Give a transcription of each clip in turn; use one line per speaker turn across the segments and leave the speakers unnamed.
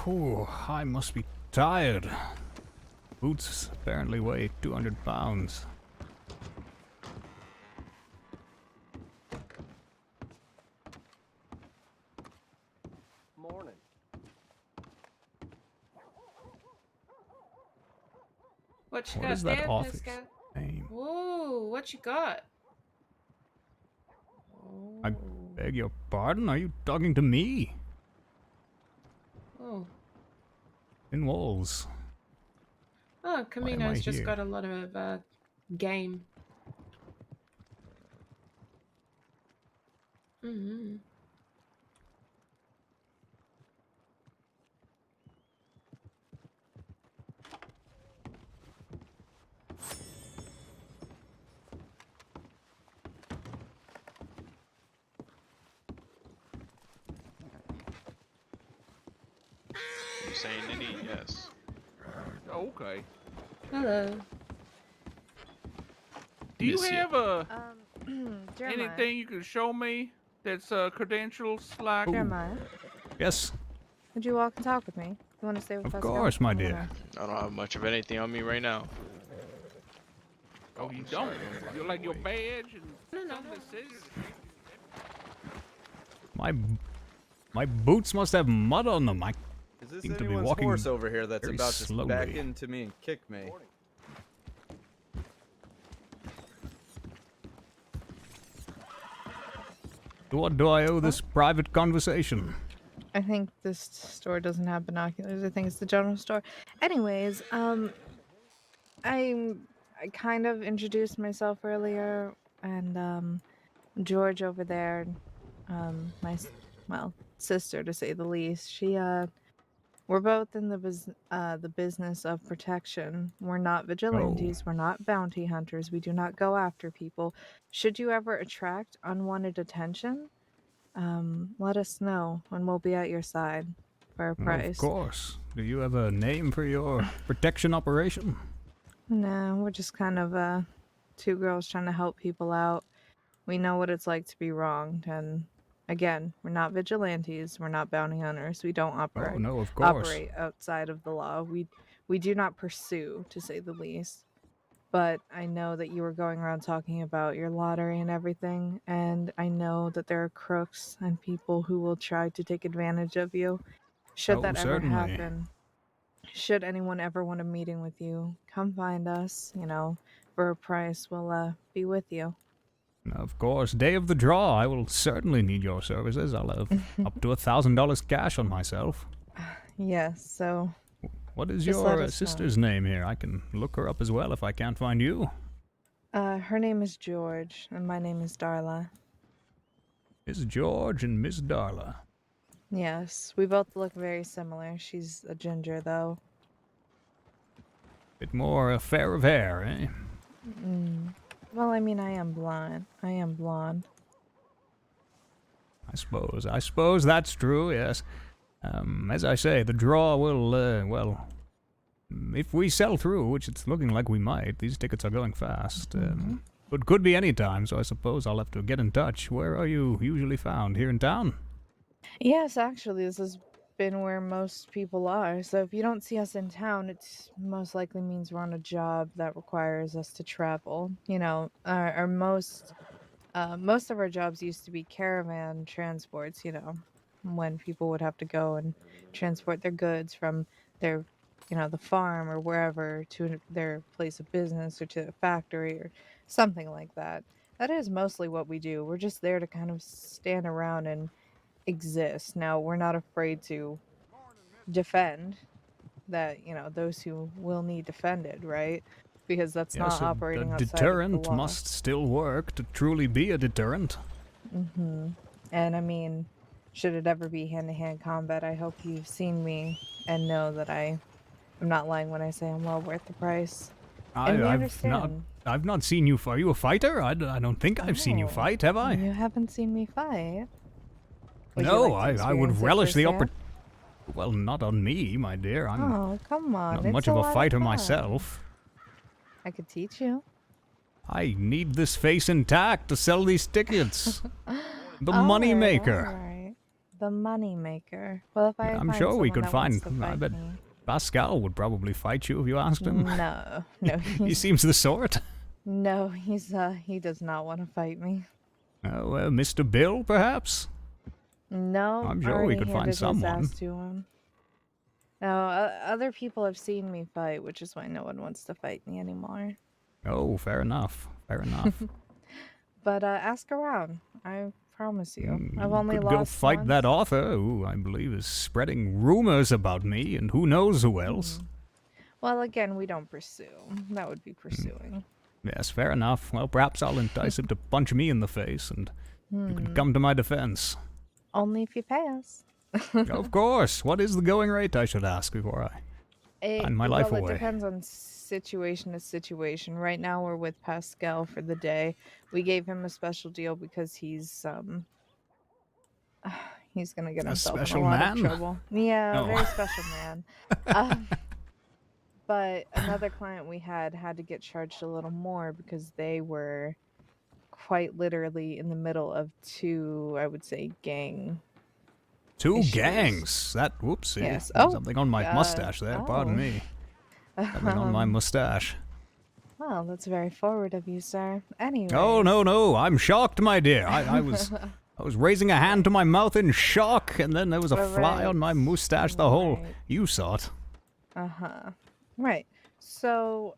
Whew, I must be tired. Boots apparently weigh 200 pounds.
Morning.
What you
What
got
is that
there,
office
Pesca?
name?
Whoa, what you got?
I
Oh.
beg your pardon? Are you talking to me?
Oh.
In walls.
Oh,
Why am I
Camino's just
here?
got a lot of game. Mm-hmm.
You saying any? Yes.
Okay.
Hello.
Do you
Miss ya.
have
Jeremiah.
anything you can show me that's credentials like?
Jeremiah,
Yes,
would you walk and talk with me? You want to stay with
of
Pascal?
course, my
I'm
dear.
gonna-
I don't have much of anything on me right now.
Oh, you
I'm
don't?
sorry, I'm
You're
fucking
like your
away.
badge and
No.
something that says.
My boots must have mud on them. I
Is this
seem to be
anyone's
walking
horse over here that's
very
about to
slowly.
back into me and kick me?
To what do I owe this private conversation?
I think this store doesn't have binoculars. I think it's the general store. Anyways, I kind of introduced myself earlier, and George over there, well, sister to say the least. We're both in the business of protection. We're not vigilantes. We're not bounty hunters. We do not go after people. Should you ever attract unwanted attention, let us know and we'll be at your side for a price.
Of course. Do you have a name for your protection operation?
No, we're just kind of two girls trying to help people out. We know what it's like to be wronged, and again, we're not vigilantes. We're not bounty hunters. We don't
Oh, no, of course.
operate outside of the law. We do not pursue, to say the least. But I know that you were going around talking about your lottery and everything, and I know that there are crooks and people who will try to take advantage of you. Should
Oh,
that ever
certainly.
happen, should anyone ever want a meeting with you, come find us, for a price. We'll be with you.
Of course. Day of the draw, I will certainly need your services. I'll have up to $1,000 cash on myself.
Yes, so
What is
just let
your
us know.
sister's name here? I can look her up as well if I can't find you.
Her name is George, and my name is Darla.
Miss George and Miss Darla.
Yes, we both look very similar. She's a ginger, though.
Bit more fair of hair, eh?
Well, I mean, I am blonde.
I suppose that's true, yes. As I say, the draw will, well, if we sell through, which it's looking like we might, these tickets are going fast. But could be any time, so I suppose I'll have to get in touch. Where are you usually found? Here in town?
Yes, actually, this has been where most people are. So if you don't see us in town, it most likely means we're on a job that requires us to travel. Our most of our jobs used to be caravan transports. When people would have to go and transport their goods from their, the farm or wherever to their place of business or to a factory or something like that. That is mostly what we do. We're just there to kind of stand around and exist. Now, we're not afraid to defend that, those who will need defended, right? Because that's
Yes,
not operating
a
outside of the
deterrent
law.
must still work to truly be a deterrent.
And I mean, should it ever be hand-to-hand combat, I hope you've seen me and know that I'm not lying when I say I'm well worth the price. And we understand.
I've not seen you. Are you a fighter? I don't think I've seen you
Oh,
fight, have I?
You haven't seen me fight. Would you
No,
like to
I would
experience it
relish the
firsthand?
opportunity. Well, not on me, my dear. I'm
Oh, come on.
not
It's
much
a
of a
lot
fighter
fun.
myself.
I could teach you.
I need this face intact to sell these tickets. The
All
money
right,
maker.
all right. the money maker. Well, if I
I'm
find
sure we
someone
could
that wants
find.
to
I
fight
bet
me-
Pascal would probably fight you if you asked him.
No, no,
He seems the sort.
no, he does not want to fight me.
Oh, well, Mr. Bill, perhaps?
No,
I'm
I
sure we
already
could find
handed his
someone.
ass to him. No, other people have seen me fight, which is why no one wants to fight me anymore.
Oh, fair enough. Fair enough.
But ask around. I promise you. I've
You
only
could
lost
go fight that
once.
author, who I believe is spreading rumors about me, and who knows who else.
Well, again, we don't pursue. That would be pursuing.
Yes, fair enough. Well, perhaps I'll entice him to punch me in the face, and you can come to my defense.
Only if you pay us.
Of course. What is the going rate, I should ask, before I find my life
Well,
away?
it depends on situation to situation. Right now, we're with Pascal for the day. We gave him a special deal because he's gonna get
A
himself in
special
a lot
man?
of trouble. Yeah,
Oh.
a very special man. um, but another client we had to get charged a little more because they were quite literally in the middle of two, I would say, gang.
Two
issues.
gangs. That, whoopsie.
Yes.
There's
Oh,
something on my mustache there. Pardon
oh.
me. Something on my mustache.
Well, that's very forward of you, sir. Anyway.
Oh, no. I'm shocked, my dear. I was raising a hand to my mouth in shock, and then there was a fly on my mustache. The whole...
Right.
You saw it.
Uh-huh. Right. So,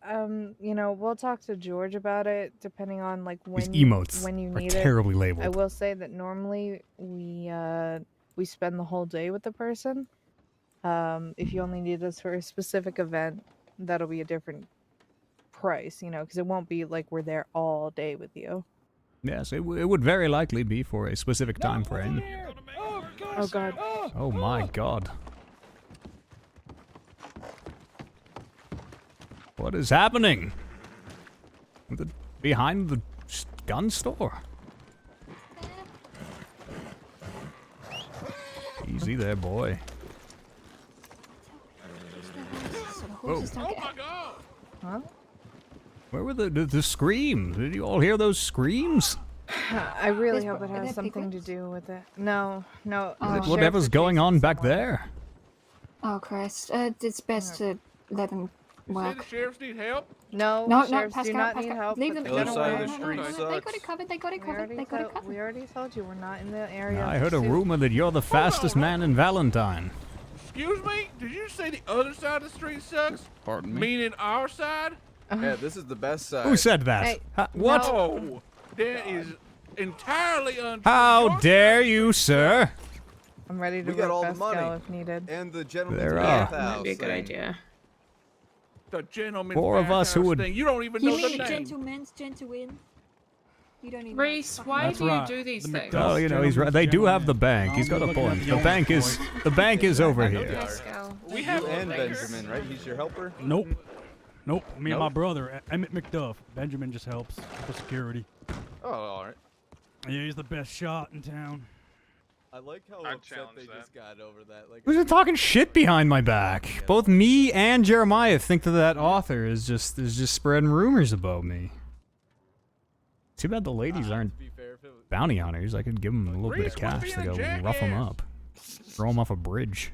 we'll talk to George about it, depending on like
These
when
emotes
you
are
need it.
terribly
I
labeled.
will say that normally we spend the whole day with the person. If you only need us for a specific event, that'll be a different price, because it won't be like we're there all day with you.
Yes, it would very likely be for a specific time frame.
Oh God.
Oh my god. What is happening? Behind the gun store? Easy there, boy. Whoa.
Huh?
Where were the screams? Did you all hear those screams?
I really
This
hope
bro-
it
are
has
there
something to
piglets?
do with it. No. the
Oh.
sheriff
Whatever's
is
going
chasing
on back
someone.
there.
Oh Christ! It's best to let them
You say the
work.
sheriffs need help?
No,
No,
sheriffs
Pascal,
do not
Pascal,
need help.
leave
put
them.
the
Other
gun
side of
away.
the street
They got
sucks.
it covered. They got it covered. They got it covered.
We already told you we're not in the area.
I
of
heard a
pursuit.
rumor that you're the fastest man in Valentine.
Excuse me? Did you say the other side of the street sucks?
Pardon me?
Meaning our side?
Yeah, this is the best side.
Who said that?
Hey,
What?
no.
Oh, that is entirely untrue.
How
Your
dare
side-
you, sir?
I'm ready to
We got
rip
all the
Pascal
money.
if needed.
And the gentleman's
There
bathhouse
are.
Might be a good
thing.
idea.
The gentleman's
Four of us who
bathhouse
would-
thing. You don't even
You
know
mean
the name.
gentlemen's gentlemen? You don't even.
Reese, why
That's
do you
right.
do these
The
things?
McDonald's
Oh, you know, he's right. They do have the bank. He's got a
Looking at
point.
the
The
owners,
bank is
boys.
the bank is over
I know
here.
they are.
Pascal.
We
You
have
and
the bankers.
Benjamin, right? He's your helper?
Nope. Me and my
Nope.
brother, Emmett McDuff. Benjamin just helps for security.
Oh, all right.
Yeah, he's the best shot in town.
I like how
I'd
upset
challenge
they
that.
just got over that. Like,
Who's been talking shit behind my back? Both me and Jeremiah think that author is just spreading rumors about me. Too bad the ladies aren't
to be fair, if it was,
bounty hunters. I could give them a little bit
Reese,
of
quit
cash
being
to
a
go rough them
jackass.
up, throw them off a bridge.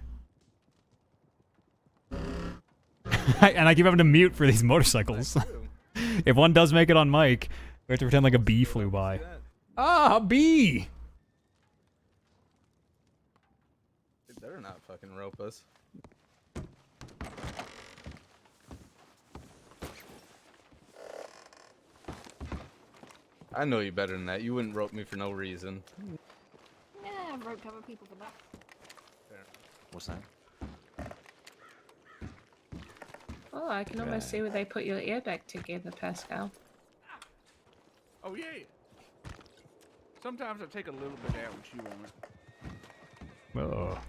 And I keep having to mute for these motorcycles. If one does make it on mic, we have to pretend like a bee flew by.
see that?
Ah, a bee!
They better not fucking rope us. I know you better than that. You wouldn't rope me for no reason.
Yeah, I've roped other people for that.
What's that?
Oh, I can almost see where they put your ear back together, Pascal.
Oh, yeah. Sometimes I take a little bit out when you want it.
Oh.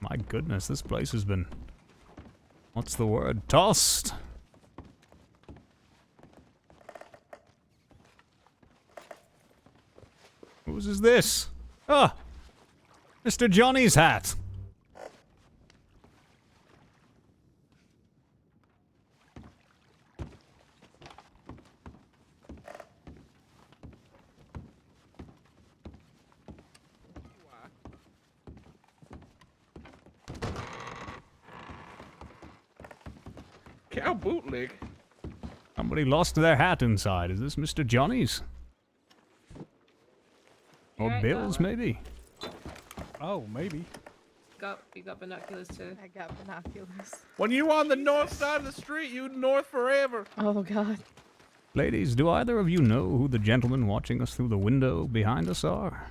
My goodness, this place has been... What's the word? Tossed! Whose is this? Ah! Mr. Johnny's hat!
Cow bootleg.
Somebody lost their hat inside. Is this Mr. Johnny's? Or
Alright,
Bill's,
well.
maybe?
Oh, maybe.
You got binoculars too.
I got binoculars.
When you on the north side of the street, you north forever.
Oh god.
Ladies, do either of you know who the gentlemen watching us through the window behind us are?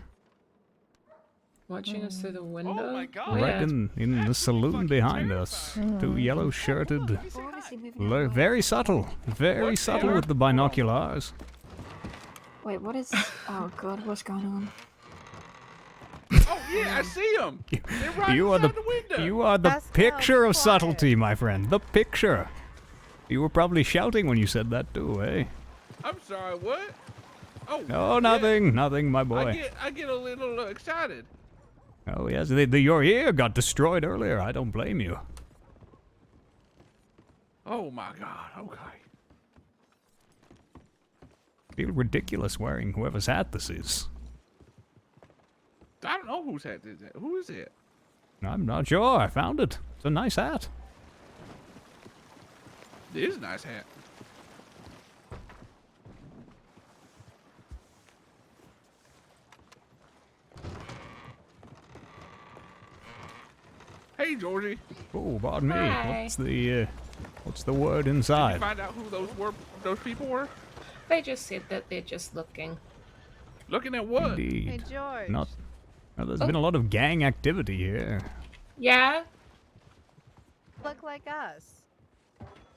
Watching us through the window.
Oh my God.
I reckon in the saloon behind us. Two yellow-shirted,
What is he moving out of the way?
very subtle with the binoculars.
Wait, what is? Oh god, what's going on?
Oh yeah, I see them. They're right
You are
inside the window.
You are the
Pascal,
picture of
quiet.
subtlety, my friend. The picture. You were probably shouting when you said that too, eh?
I'm sorry. What? Oh.
Oh,
yeah.
nothing, my boy.
I get a little excited.
Oh yes, your ear got destroyed earlier. I don't blame you.
Oh my God. Okay.
Feel ridiculous wearing whoever's hat this is.
I don't know whose hat is that. Who is it?
I'm not sure. I found it. It's a nice hat.
It is a nice hat. Hey, Georgie.
Oh, pardon me.
Hi.
What's the word
Did you
inside?
find out who those people were?
They just said that they're just looking.
Looking at what?
Hey
Indeed.
George.
Not. Well, there's been a lot of gang activity here.
Yeah.
Look like us.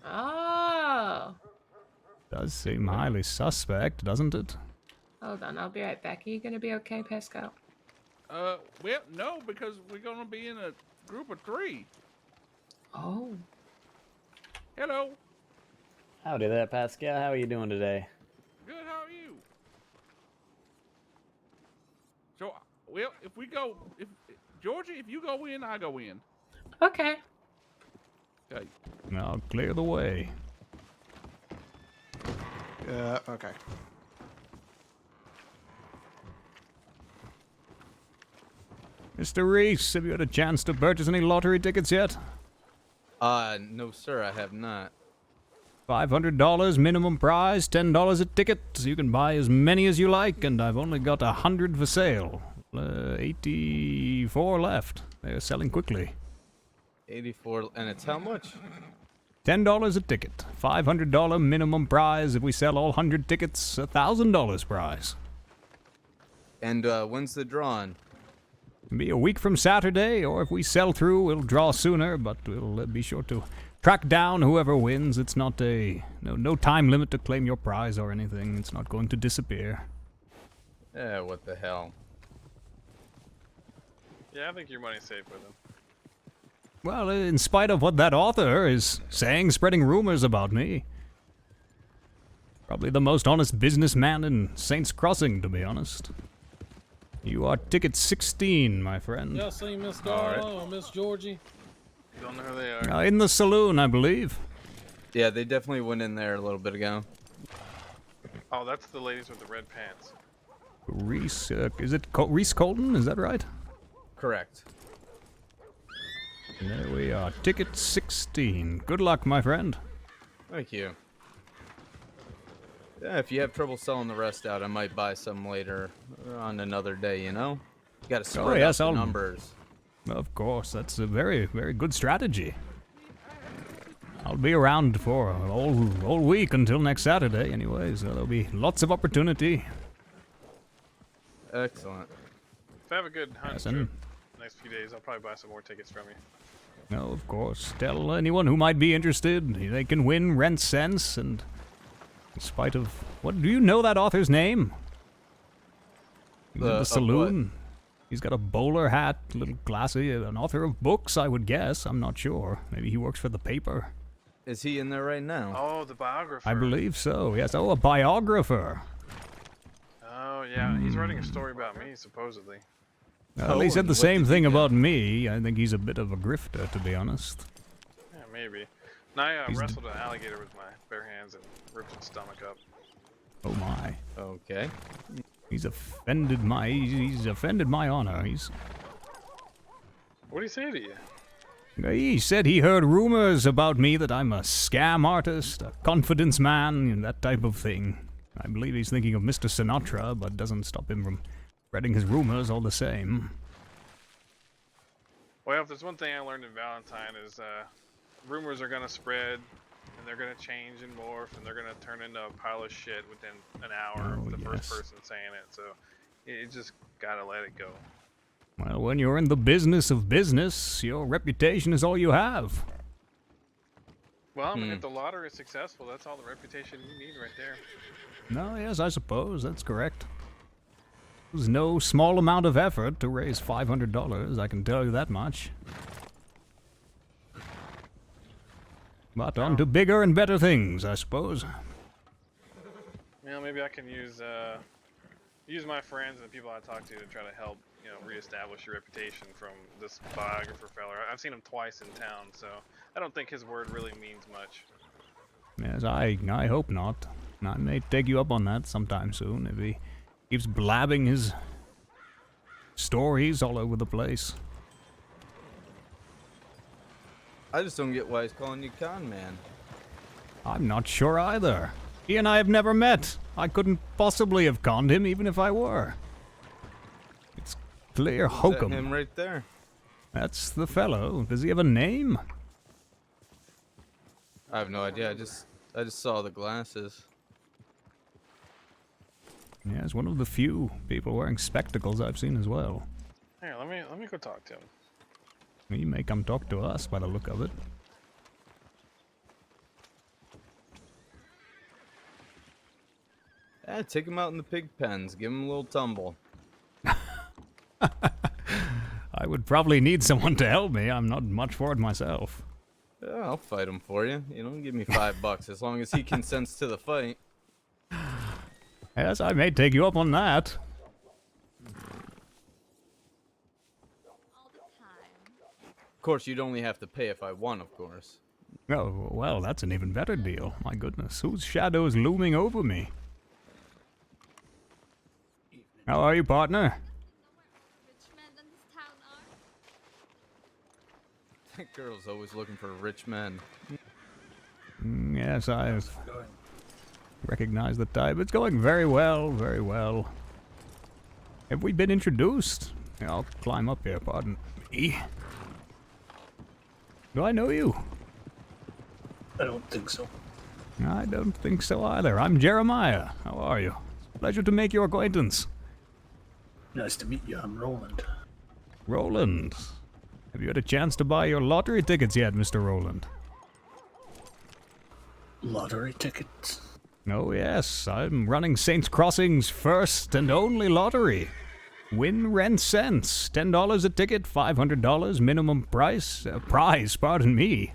Oh.
Does seem highly suspect, doesn't it?
Hold on, I'll be right back. Are you gonna be okay, Pascal?
Well, no, because we're gonna be in a group of 3.
Oh.
Hello.
Howdy there, Pascal. How are you doing today?
Good. How are you? So, well, if Georgie, if you go in, I go in.
Okay.
Okay.
I'll clear the way.
Okay.
Mr. Reese, have you had a chance to purchase any lottery tickets yet?
No, sir, I have not.
$500 minimum prize, $10 a ticket. You can buy as many as you like, and I've only got 100 for sale. 84 left. They're selling quickly.
84, and it's how much?
$10 a ticket. $500 minimum prize. If we sell all 100 tickets, $1,000 prize.
And when's the drawing?
It'll be a week from Saturday, or if we sell through, we'll draw sooner, but we'll be sure to track down whoever wins. It's not no time limit to claim your prize or anything. It's not going to disappear.
Yeah, what the hell?
Yeah, I think your money's safe with him.
Well, in spite of what that author is saying, spreading rumors about me. Probably the most honest businessman in Saints Crossing, to be honest. You are ticket 16, my friend.
Y'all seen Miss Darla or Miss Georgie?
Don't know who they are.
In the saloon, I believe.
Yeah, they definitely went in there a little bit ago.
Oh, that's the ladies with the red pants.
Reese, is it Reese Colton? Is that right?
Correct.
And there we are, ticket 16. Good luck, my friend.
Thank you. Yeah, if you have trouble selling the rest out, I might buy some later on another day, you know? You gotta spread out the numbers.
Of course, that's a very, very good strategy. I'll be around for a whole week until next Saturday anyway, so there'll be lots of opportunity.
Excellent.
If I have a good hunt
Yes,
trip
and-
next few days, I'll probably buy some more tickets from you.
No, of course. Tell anyone who might be interested. They can win rent cents, and in spite of... What, do you know that author's name? He's in the saloon. He's got a bowler hat, a little classy, an author of books, I would guess. I'm not sure. Maybe he works for the paper.
Is he in there right now?
Oh, the biographer.
I believe so, yes. Oh, a biographer.
Oh, yeah. He's writing a story about me, supposedly.
Well, he said the same thing about me. I think he's a bit of a grifter, to be honest.
Yeah, maybe. And I
He's
wrestled an alligator with my bare hands and ripped its stomach up.
Oh my.
Okay.
He's offended my honor.
What did he say to you?
He said he heard rumors about me that I'm a scam artist, a confidence man, and that type of thing. I believe he's thinking of Mr. Sinatra, but doesn't stop him from spreading his rumors all the same.
Well, if there's one thing I learned in Valentine is rumors are gonna spread, and they're gonna change and morph, and they're gonna turn into a pile of shit within an hour of the first person saying it. So you just gotta let it go.
Well, when you're in the business of business, your reputation is all you have.
Well, I mean, if the lottery is successful, that's all the reputation you need right there.
No, yes, I suppose that's correct. It was no small amount of effort to raise $500, I can tell you that much. But on to bigger and better things, I suppose.
Well, maybe I can use my friends and the people I talk to try to help, reestablish your reputation from this biographer fella. I've seen him twice in town, so I don't think his word really means much.
Yes, I hope not. I may take you up on that sometime soon if he keeps blabbing his stories all over the place.
I just don't get why he's calling you con man.
I'm not sure either. He and I have never met. I couldn't possibly have conned him even if I were. It's clear hokum.
Him right there.
That's the fellow. Does he have a name?
I have no idea. I just saw the glasses.
Yeah, it's one of the few people wearing spectacles I've seen as well.
Here, let me go talk to him.
He may come talk to us by the look of it.
Yeah, take him out in the pig pens. Give him a little tumble.
I would probably need someone to help me. I'm not much for it myself.
Yeah, I'll fight him for you. Give me $5 as long as he consents to the fight.
Yes, I may take you up on that.
Of course, you'd only have to pay if I won, of course.
Oh, well, that's an even better deal. My goodness, whose shadow is looming over me? How are you, partner?
That girl's always looking for rich men.
Yes, I've recognized the type. It's going very well, very well. Have we been introduced? Yeah, I'll climb up here, pardon me. Do I know you?
I don't think so.
I don't think so either. I'm Jeremiah. How are you? Pleasure to make your acquaintance.
Nice to meet you. I'm Roland.
Roland. Have you had a chance to buy your lottery tickets yet, Mr. Roland?
Lottery tickets?
Oh yes, I'm running Saints Crossing's first and only lottery. Win, rent, cents. $10 a ticket, $500 minimum prize, pardon me.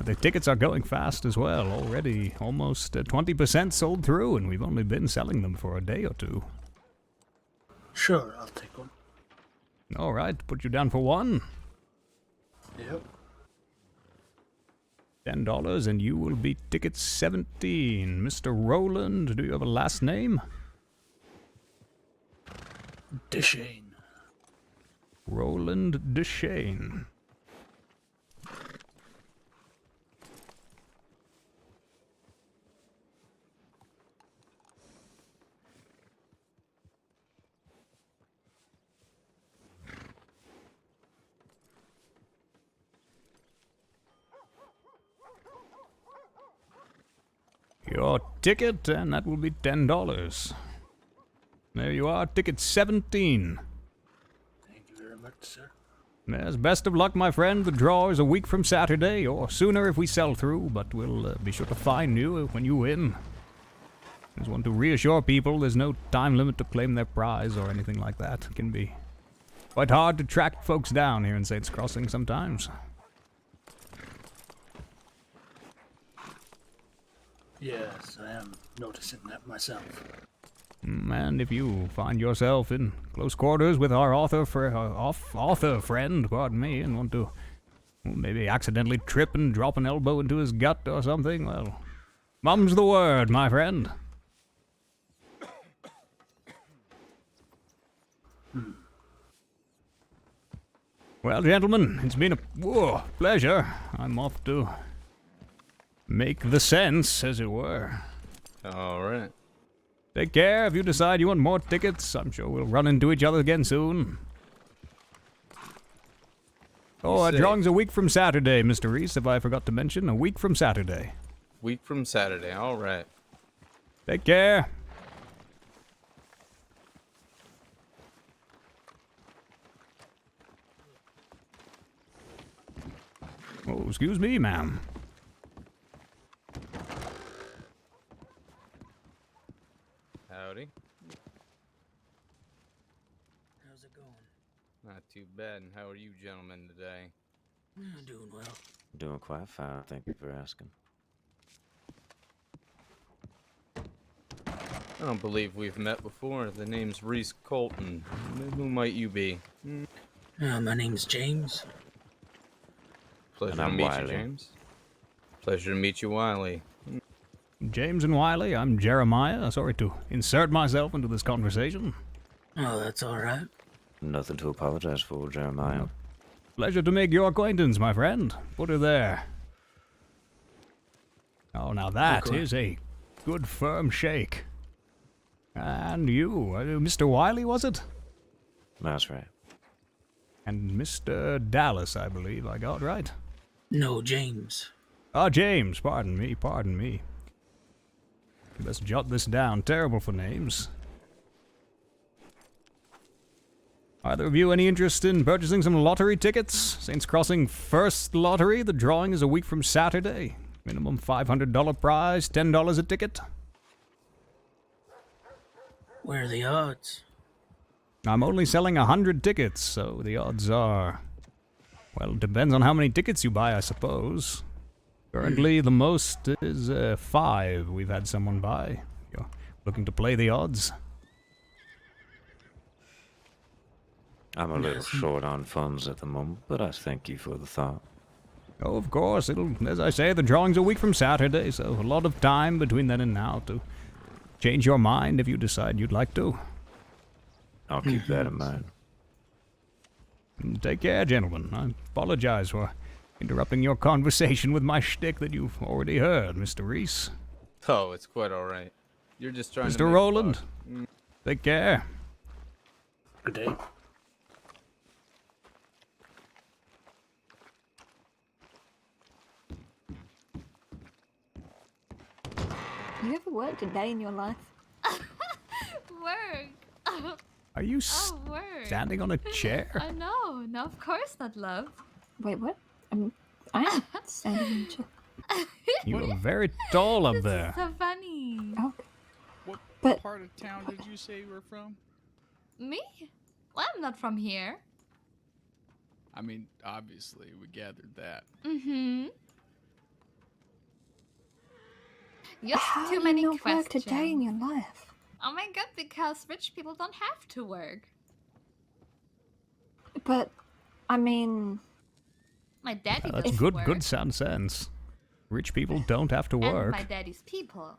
The tickets are going fast as well. Already almost 20% sold through, and we've only been selling them for a day or two.
Sure, I'll take one.
All right, put you down for one.
Yep.
$10, and you will be ticket 17. Mr. Roland, do you have a last name?
Deshane.
Roland Deshane. Your ticket, and that will be $10. There you are, ticket 17.
Thank you very much, sir.
Yes, best of luck, my friend. The draw is a week from Saturday, or sooner if we sell through, but we'll be sure to find you when you win. I just want to reassure people there's no time limit to claim their prize or anything like that. It can be quite hard to track folks down here in Saints Crossing sometimes.
Yes, I am noticing that myself.
And if you find yourself in close quarters with our author friend, pardon me, and want to maybe accidentally trip and drop an elbow into his gut or something, well, mum's the word, my friend. Well, gentlemen, it's been a pleasure. I'm off to make the sense, as it were.
All right.
Take care. If you decide you want more tickets, I'm sure we'll run into each other again soon. Oh, our drawing's a week from Saturday, Mr. Reese, if I forgot to mention. A week from Saturday.
Week from Saturday. All right.
Take care. Oh, excuse me, ma'am.
Howdy.
How's it going?
Not too bad. And how are you gentlemen today?
Doing well.
Doing quite fine, thank you for asking.
I don't believe we've met before. The name's Reese Colton. Who might you be?
My name's James.
Pleasure to meet you, James. Pleasure to meet you, Wiley.
James and Wiley, I'm Jeremiah. Sorry to insert myself into this conversation.
Oh, that's all right.
Nothing to apologize for, Jeremiah.
Pleasure to make your acquaintance, my friend. Put her there. Oh, now that is a good firm shake. And you, Mr. Wiley, was it?
That's right.
And Mr. Dallas, I believe I got right.
No, James.
Ah, James, pardon me, pardon me. Let's jot this down. Terrible for names. Either of you any interest in purchasing some lottery tickets? Saints Crossing First Lottery. The drawing is a week from Saturday. Minimum $500 prize, $10 a ticket.
Where are the odds?
I'm only selling 100 tickets, so the odds are... Well, it depends on how many tickets you buy, I suppose. Currently, the most is 5 we've had someone buy. You're looking to play the odds?
I'm a little short on funds at the moment, but I thank you for the thought.
Oh, of course. As I say, the drawing's a week from Saturday, so a lot of time between then and now to change your mind if you decide you'd like to.
I'll keep that in mind.
Take care, gentlemen. I apologize for interrupting your conversation with my shtick that you've already heard, Mr. Reese.
Oh, it's quite all right. You're just trying to
Mr.
make
Rowland,
buck.
take care.
Good day.
You ever worked a day in your life?
Work.
Are you
work.
standing on a chair?
No, no, of course not, love.
Wait, what? I am standing in chair.
You are very tall up
This
there.
is so funny.
Oh,
What part of town did you say you were from?
Me? Well, I'm not from here.
I mean, obviously, we gathered that.
Mm-hmm. Just
how
too
do
many
you not work
questions.
a day in your life?
Oh my god, because rich people don't have to work.
But, I mean...
My daddy
That's
doesn't
good,
work.
good sound sense. Rich people don't have to
And
work.
my daddy's people.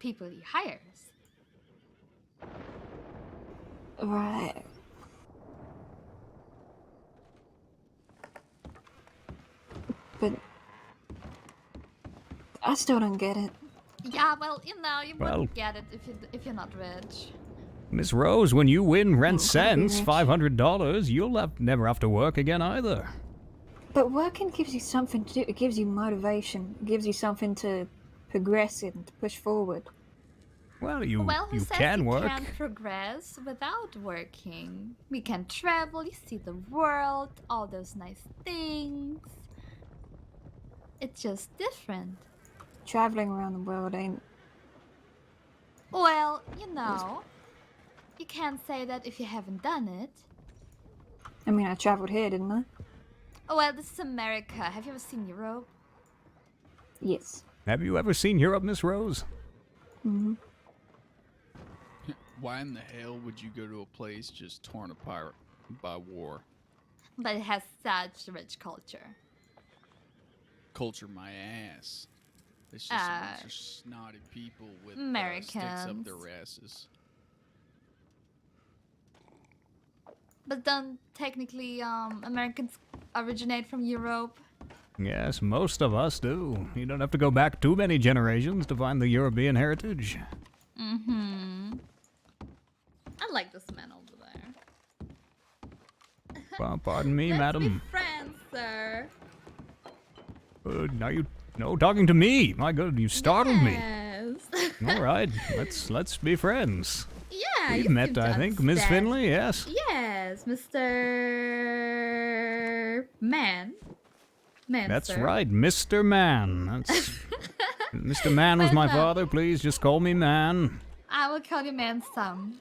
People he hires.
Right. But... I still don't get it.
Yeah, well, you know, you
Well-
wouldn't get it if you're not rich.
Miss Rose, when you win rent
Oh, that'd be
cents,
rich.
$500, you'll never have to work again either.
But working gives you something to do. It gives you motivation. It gives you something to progress in, to push forward.
Well, you
Who says
can
you
work.
can't progress without working? We can travel, you see the world, all those nice things. It's just different.
Traveling around the world ain't...
Well, you know, you can't say that if you haven't done it.
I mean, I traveled here, didn't I?
Oh, well, this is America. Have you ever seen Europe?
Yes.
Have you ever seen Europe, Miss Rose?
Mm-hmm.
Why in the hell would you go to a place just torn apart by war?
But it has such rich culture.
Culture my ass. It's just a bunch of snotty people with sticks up
Americans.
their asses.
But don't technically Americans originate from Europe?
Yes, most of us do. You don't have to go back too many generations to find the European heritage.
Mm-hmm. I like this man over there.
Well, pardon me, madam.
Let's be friends, sir.
Now you... No, talking to me! My God, you startled me.
Yes.
All right, let's be friends.
Yeah,
We've
you
met,
seem to
I think, Miss
understand.
Finley, yes?
Yes, Mr. Man. Man,
That's
sir.
right, Mr. Man. That's... Mr. Man was my father, please just call me Man.
I will call you man some.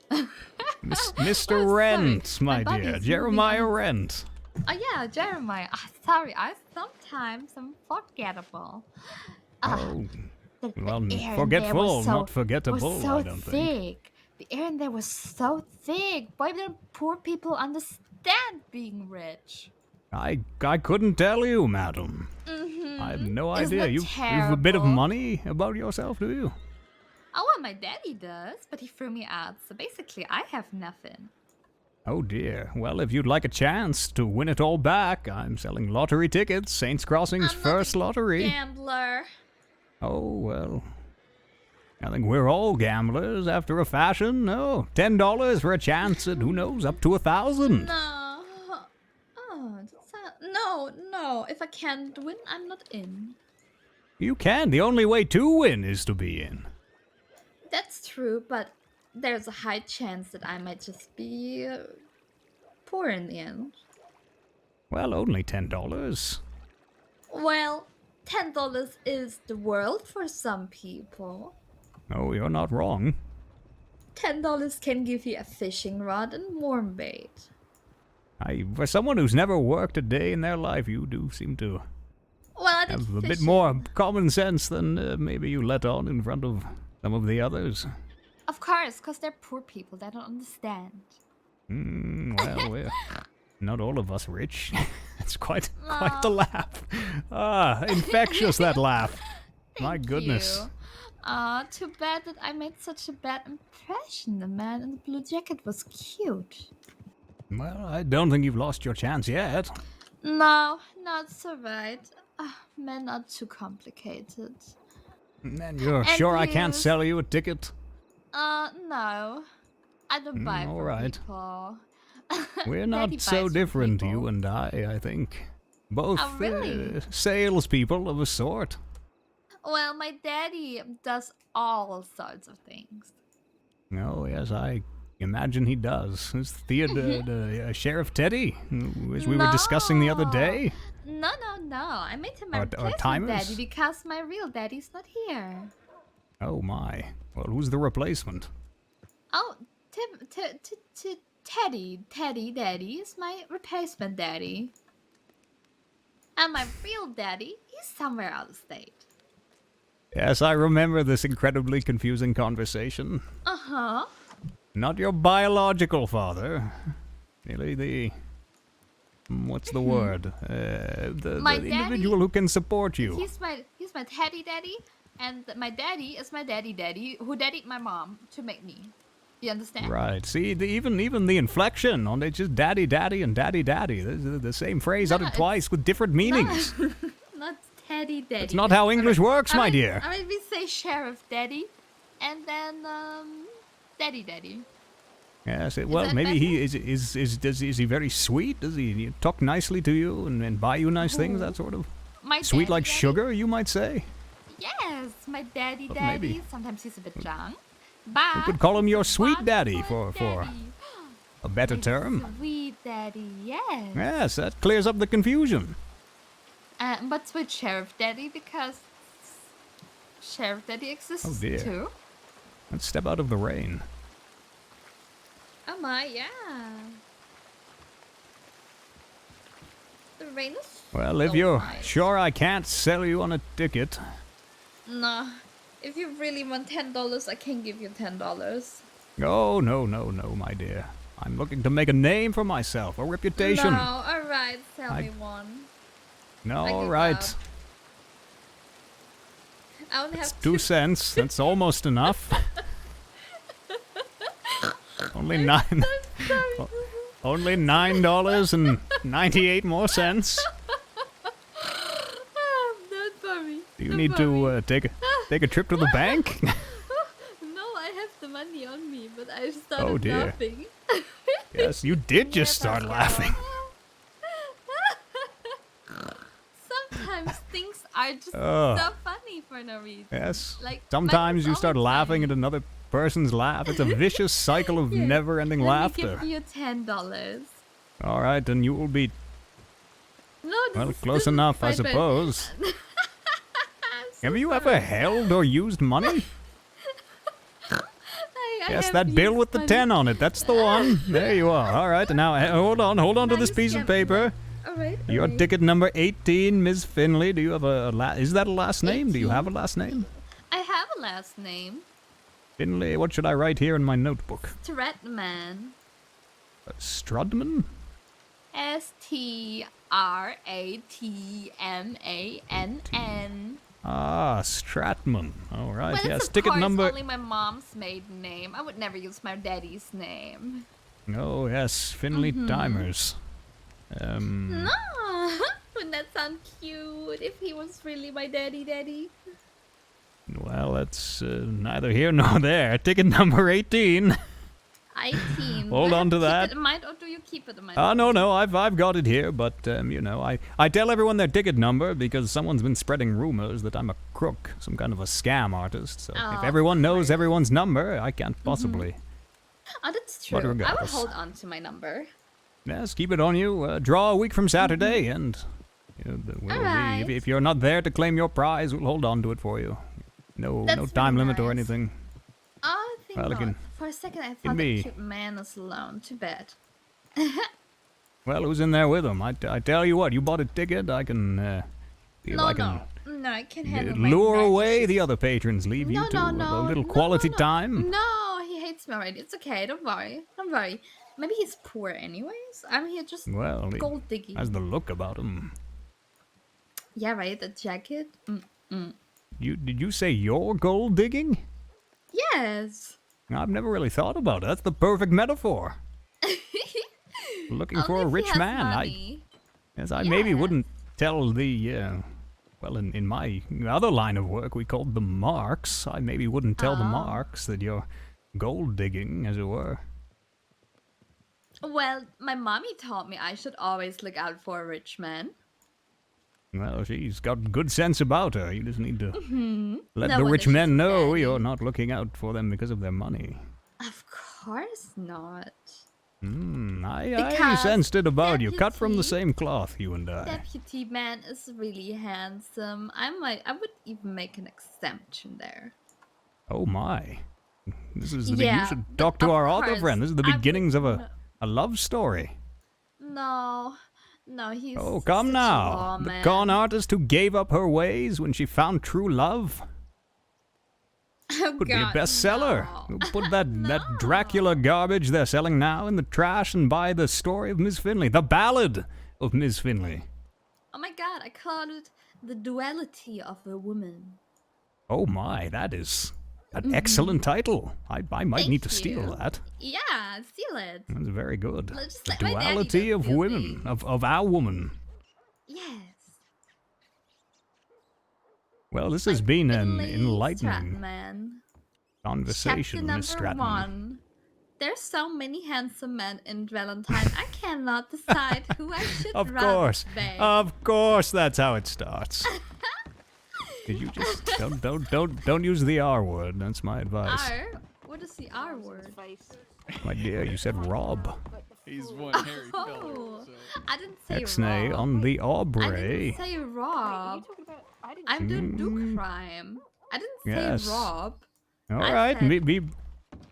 Mr.
Oh,
Rent,
sorry.
my
body
dear.
is
Jeremiah
moving on.
Rent.
Oh yeah, Jeremiah. Sorry, I sometimes am forgettable.
Oh,
The
well,
air in there
forgetful,
was so,
not forgettable,
was so
I don't
thick.
think.
The air in there was so thick. Why don't poor people understand being rich?
I couldn't tell you, madam.
Mm-hmm.
I have no
Isn't
idea.
it
You've a bit of
terrible?
money about yourself, do you?
Oh, well, my daddy does, but he threw me out. So basically, I have nothing.
Oh dear. Well, if you'd like a chance to win it all back, I'm selling lottery tickets. Saints Crossing's first lottery.
Gambler.
Oh, well. I think we're all gamblers after a fashion. No, $10 for a chance at, who knows, up to 1,000.
No. Oh, no. If I can't win, I'm not in.
You can. The only way to win is to be in.
That's true, but there's a high chance that I might just be poor in the end.
Well, only $10.
Well, $10 is the world for some people.
Oh, you're not wrong.
$10 can give you a fishing rod and warm bait.
For someone who's never worked a day in their life, you do seem to
Well, I did
have a bit
fishing.
more common sense than maybe you let on in front of some of the others.
Of course, because they're poor people. They don't understand.
Well, we're not all of us rich. It's quite the laugh. Ah, infectious, that laugh. My goodness.
Too bad that I made such a bad impression. The man in the blue jacket was cute.
Well, I don't think you've lost your chance yet.
No, it's alright. Men are too complicated.
And you're
And
sure I can't
you-
sell you a ticket?
No. I don't buy
all
for
right.
people.
We're
Daddy
not
buys
so
for
different,
people.
you and I think. Both
Oh, really?
salespeople of a sort.
Well, my daddy does all sorts of things.
Oh, yes, I imagine he does. Is Sheriff Teddy, as we were discussing the other day?
No. I made him my
Or
replacement
timers?
daddy because my real daddy's not here.
Oh, my. Well, who's the replacement?
Oh, Teddy daddy is my replacement daddy. And my real daddy, he's somewhere out of state.
Yes, I remember this incredibly confusing conversation.
Uh-huh.
Not your biological father. Really the... What's the word? The
My
individual who can support you.
He's my teddy daddy, and my daddy is my daddy who daddied my mom to make me. You understand?
Right. See, even the inflection on it, just daddy, and daddy. The same phrase uttered twice with different meanings.
No, not teddy daddy.
That's not how English works, my dear.
I mean, we say sheriff daddy, and then daddy.
Yes. Well,
that
maybe
better?
he is he very sweet? Does he talk nicely to you and buy you nice things? That sort of
My
sweet
daddy
like
daddy?
sugar, you might say.
Yes, my daddy.
maybe.
Sometimes he's a bit drunk, but
You could call him your sweet
one
daddy
good
for
daddy.
a better
My
term.
Sweet daddy, yes.
Yes, that clears up the confusion.
But with sheriff daddy because sheriff daddy exists
Oh dear.
too.
Let's step out of the rain.
Oh my, yeah. The rain is
Well, if
so
you're
nice.
sure I can't sell you on a ticket.
No. If you really want $10, I can give you $10.
Oh, no, my dear. I'm looking to make a name for myself, a reputation.
No, alright, sell
I-
me one.
No,
I
all
give
right.
up. I only
It's
have
2 cents. That's almost enough. Only 9. Only $9.98 more cents.
Don't worry.
Do you need to take a trip to the bank?
No, I have the money on me, but I started
dear.
laughing.
Yes, you did just start laughing.
Sometimes things are just
Oh.
so funny for no reason.
Yes.
Like
Sometimes you
mine's
start
always
laughing
funny.
at another person's laugh. It's a vicious cycle of
Here,
never-ending laughter.
Let me give you $10.
All right, then you will be
No, this
well
is,
close
this
enough, I
is my bad.
suppose.
I'm so
Have you
sorry.
ever held or used money?
I
Yes,
have
that bill
used
with the
money.
10 on it. That's the one. There you are. All right, now hold on to this
Nice
piece of
gentleman.
paper.
Alright.
Your ticket number 18, Ms. Finley. Do you have is that a last name? Do you
18?
have a last name?
I have a last name.
Finley, what should I write here in my notebook?
Stratman.
Strudman?
Stratmann.
Ah, Stratman. All right,
Well,
yes.
it's of
Ticket
course
number.
only my mom's maiden name. I would never use my daddy's name.
Oh, yes, Finley Timers.
No, wouldn't that sound cute if he was really my daddy?
Well, that's neither here nor there. Ticket number 18.
18.
Hold
Do I
on to
keep
that.
it in mind, or do you keep it in mind?
No, I've got it here, but, you know, I tell everyone their ticket number because someone's been spreading rumors that I'm a crook, some kind of a scam artist. So
Oh,
if everyone knows everyone's number, I can't possibly.
Oh, that's
But
true. I will
regardless.
hold on to my number.
Yes, keep it on you. Draw a week from Saturday, and
Alright.
if you're not there to claim your prize, we'll hold on to it for you. No
That's
time
really
limit or
nice.
anything.
Oh, I think
Well,
not.
again,
For a second, I
give
thought
me-
that cute man is alone. Too bad.
Well, who's in there with him? I tell you what, you bought a ticket. I can see if I can
No, I can handle my
lure
magic.
away the other patrons. Leave you to a little quality time.
No, he hates me already. It's okay. Don't worry. Maybe he's poor anyways. I'm here just
Well, he
gold digging.
has the look about him.
Yeah, right. The jacket.
Did you say you're gold digging?
Yes.
I've never really thought about it. That's the perfect metaphor. Looking for a
Only if he
rich
has
man.
money.
I maybe wouldn't tell the well, in my other line of work we called them marks. I maybe wouldn't tell the marks that you're gold digging, as it were.
Well, my mommy taught me I should always look out for a rich man.
Well, she's got good sense about her. You just need to let
No
the
wonder
rich
she's
men know
daddy.
you're not looking out for them because of their money.
Of course not.
I
Because
sensed it about you. Cut from the
deputy-
same cloth, you and I.
Deputy man is really handsome. I would even make an exemption there.
Oh my. This is you
Yeah,
should
but
talk to
of
our other
course,
friend. This is the
I would
beginnings of
no-
a love story.
No, he's
Oh, come
such a
now.
raw
The
man.
con artist who gave up her ways when she found true love
Oh,
could be a
God,
bestseller.
no.
We'll put that Dracula garbage they're selling now in the trash and buy the story of Miss Finley, the ballad of Miss Finley.
Oh my God, I called it the duality of a woman.
Oh my, that is an excellent title. I might
Thank
need to steal
you.
that.
Yeah, steal it.
That's very good.
Well, just
The
like my daddy
duality
does
of
steal
women,
things.
of our woman.
Yes.
Well, this has been an
Finley
enlightening
Stratman.
conversation,
Chapter
Miss
number
Stratton.
1. There's so many handsome men in Valentine. I cannot decide who I should
Of
rather
course,
bang.
of course, that's how it starts. Did you just don't use the R word? That's my advice.
R? What is the R word?
My dear, you said Rob.
He's one hairy fella.
Oh,
So.
I didn't say
Exnay
Rob.
on the
I
Aubrey.
didn't say Rob. I'm doing do crime. I didn't
Yes.
say Rob.
All
I
right,
said-
be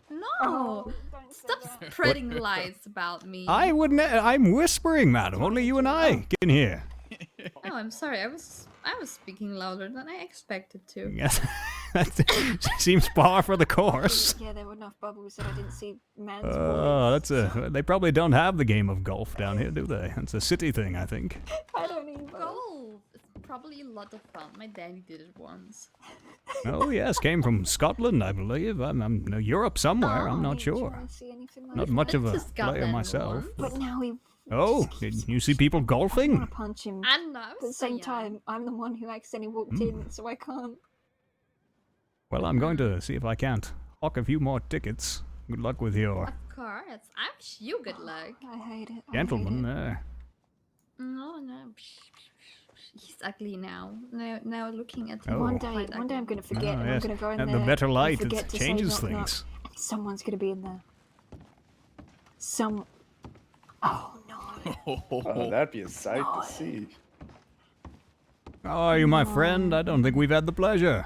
No. Stop spreading lies about me.
I wouldn't. I'm whispering, madam. Only you and I can hear.
Oh, I'm sorry. I was speaking louder than I expected to.
Yes, that seems par for the course.
Yeah, there were enough bubbles that I didn't see man's
Oh, that's a. They probably don't have the game of golf down here, do they? It's a city thing, I think.
I don't even.
Golf is probably a lot of fun. My daddy did it once.
Oh yes, came from Scotland, I believe. I'm Europe somewhere. I'm not sure. Not much of a player myself.
But now he.
Oh, did you see people
I
golfing?
want to punch him.
And now,
At the same time, I'm the one who accidentally walked in, so I can't.
Well, I'm going to see if I can't hawk a few more tickets. Good luck with your
Of course, I wish you good luck.
I hate it.
gentleman there.
No. He's ugly now. Now looking at him.
Oh.
One day I'm gonna forget, and
yes.
I'm gonna go in
And
there.
the better
and
light,
forget
it
to say
changes
knock, knock,
things.
and someone's gonna be in there. Oh no.
Oh, that'd be a sight to see.
How are you, my friend? I don't think we've had the pleasure.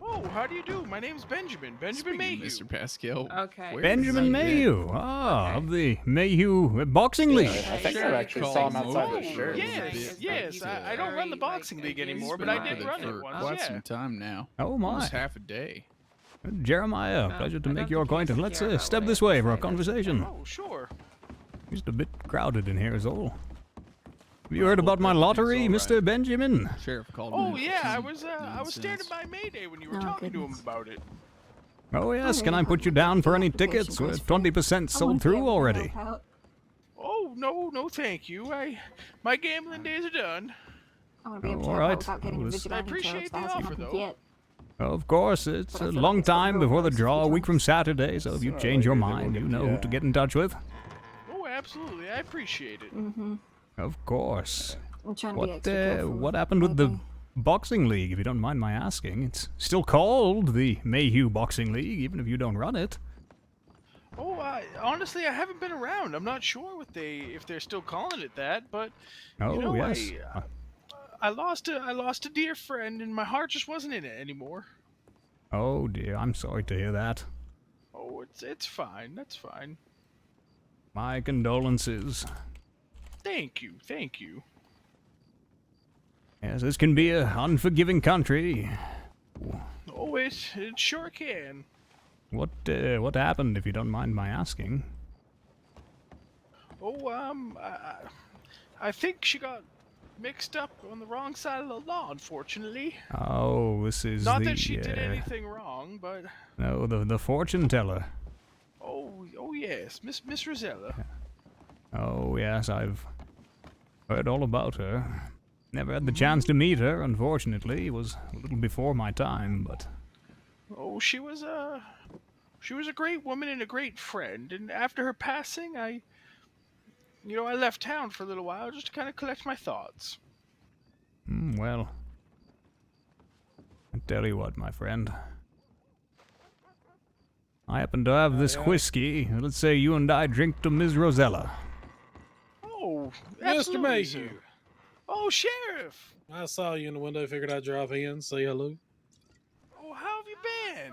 Oh, how do you do? My name's Benjamin. Benjamin Mayhew.
Mr. Pascal.
Okay.
where
Benjamin
is he
Mayhew. Ah, of the Mayhew Boxing League.
I think I actually saw him outside the shirt.
Yes. I don't run the boxing league anymore, but I did run it once.
Quite some time now.
Oh my.
Almost half a day.
Jeremiah, pleasure to make your acquaintance. Let's step this way for a conversation.
Oh, sure.
Just a bit crowded in here is all. Have you heard about my lottery, Mr. Benjamin?
Sheriff called me.
Oh yeah, I was standing by Mayday when you were talking to him about it.
Oh yes, can I put you down for any tickets? We're 20% sold through already.
Oh no, thank you. My gambling days are done.
I want to be able to
All
help
right.
out without getting
Well,
a
this-
vigilante
I appreciate
tail
the
as fast as
offer,
I can
though.
get.
Of course, it's
But I
a
feel
long
like it's got
time
real
before the
close
draw, a
to
week from Saturday, so if you
Sooner or
change your
later, they will
mind,
get-
you know who to get in touch with.
Oh, absolutely. I appreciate it.
Of course.
I'm trying to be extra careful.
What happened with the boxing league, if you don't mind my asking? It's still called the Mayhew Boxing League, even if you don't run it.
Oh, honestly, I haven't been around. I'm not sure if they're still calling it that, but
Oh,
you know,
yes.
I lost a dear friend, and my heart just wasn't in it anymore.
Oh dear, I'm sorry to hear that.
Oh, it's fine. That's fine.
My condolences.
Thank you.
Yes, this can be an unforgiving country.
Oh, it sure can.
What happened, if you don't mind my asking?
Oh, I think she got mixed up on the wrong side of the law, unfortunately.
Oh, this is
Not
the...
that she did anything wrong, but
No, the fortune teller.
oh yes, Miss Rosella.
Oh, yes, I've heard all about her. Never had the chance to meet her, unfortunately. It was a little before my time, but...
Oh, she was a great woman and a great friend. And after her passing, I left town for a little while just to kind of collect my thoughts.
Well... I tell you what, my friend. I happen to have this whiskey. Let's say you and I drink to Ms. Rosella.
Oh,
Mr.
absolutely,
Mayhew.
sir. Oh, Sheriff.
I saw you in the window, figured I'd drop in, say hello.
Oh, how have you been?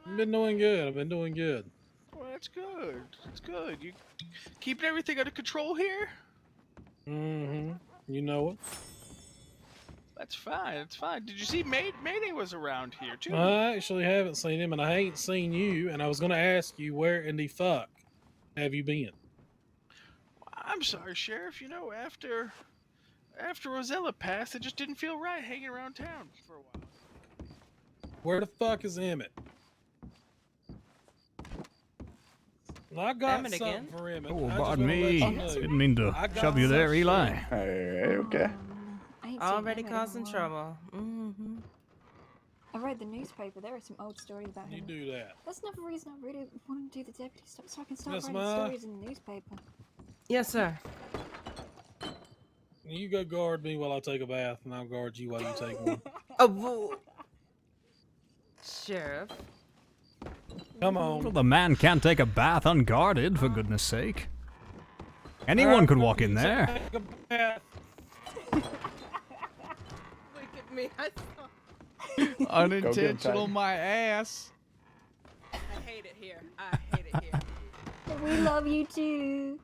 I've been doing good.
Well, that's good. That's good. You keeping everything under control here?
Mm-hmm. You know it.
That's fine. Did you see Mayday was around here too?
I actually haven't seen him, and I ain't seen you, and I was going to ask you, where in the fuck have you been?
I'm sorry, Sheriff. After Rosella passed, it just didn't feel right hanging around town for a while.
Where the fuck is Emmett? I got
Emmett
something
again?
for Emmett.
Oh,
I just
pardon
wanna
me.
let you know.
Didn't mean to
I got
shove you there,
something.
Eli.
Hey, okay.
I ain't seen
Already
him in a
causing
while.
trouble. Mm-hmm.
I read the newspaper. There are some old stories about
You
him.
do that.
That's another reason I really want to do the deputy stuff, so I can start
Yes,
writing
Ma.
stories in the newspaper.
Yes, sir.
You go guard me while I take a bath, and I'll guard you while you take one.
Oh, Sheriff.
Come on.
Well, the man can't take a bath unguarded, for goodness sake. Anyone could walk in there.
Take a bath.
Look at me. I
Unintentional, my ass.
hate it here. I hate it here.
We love you too.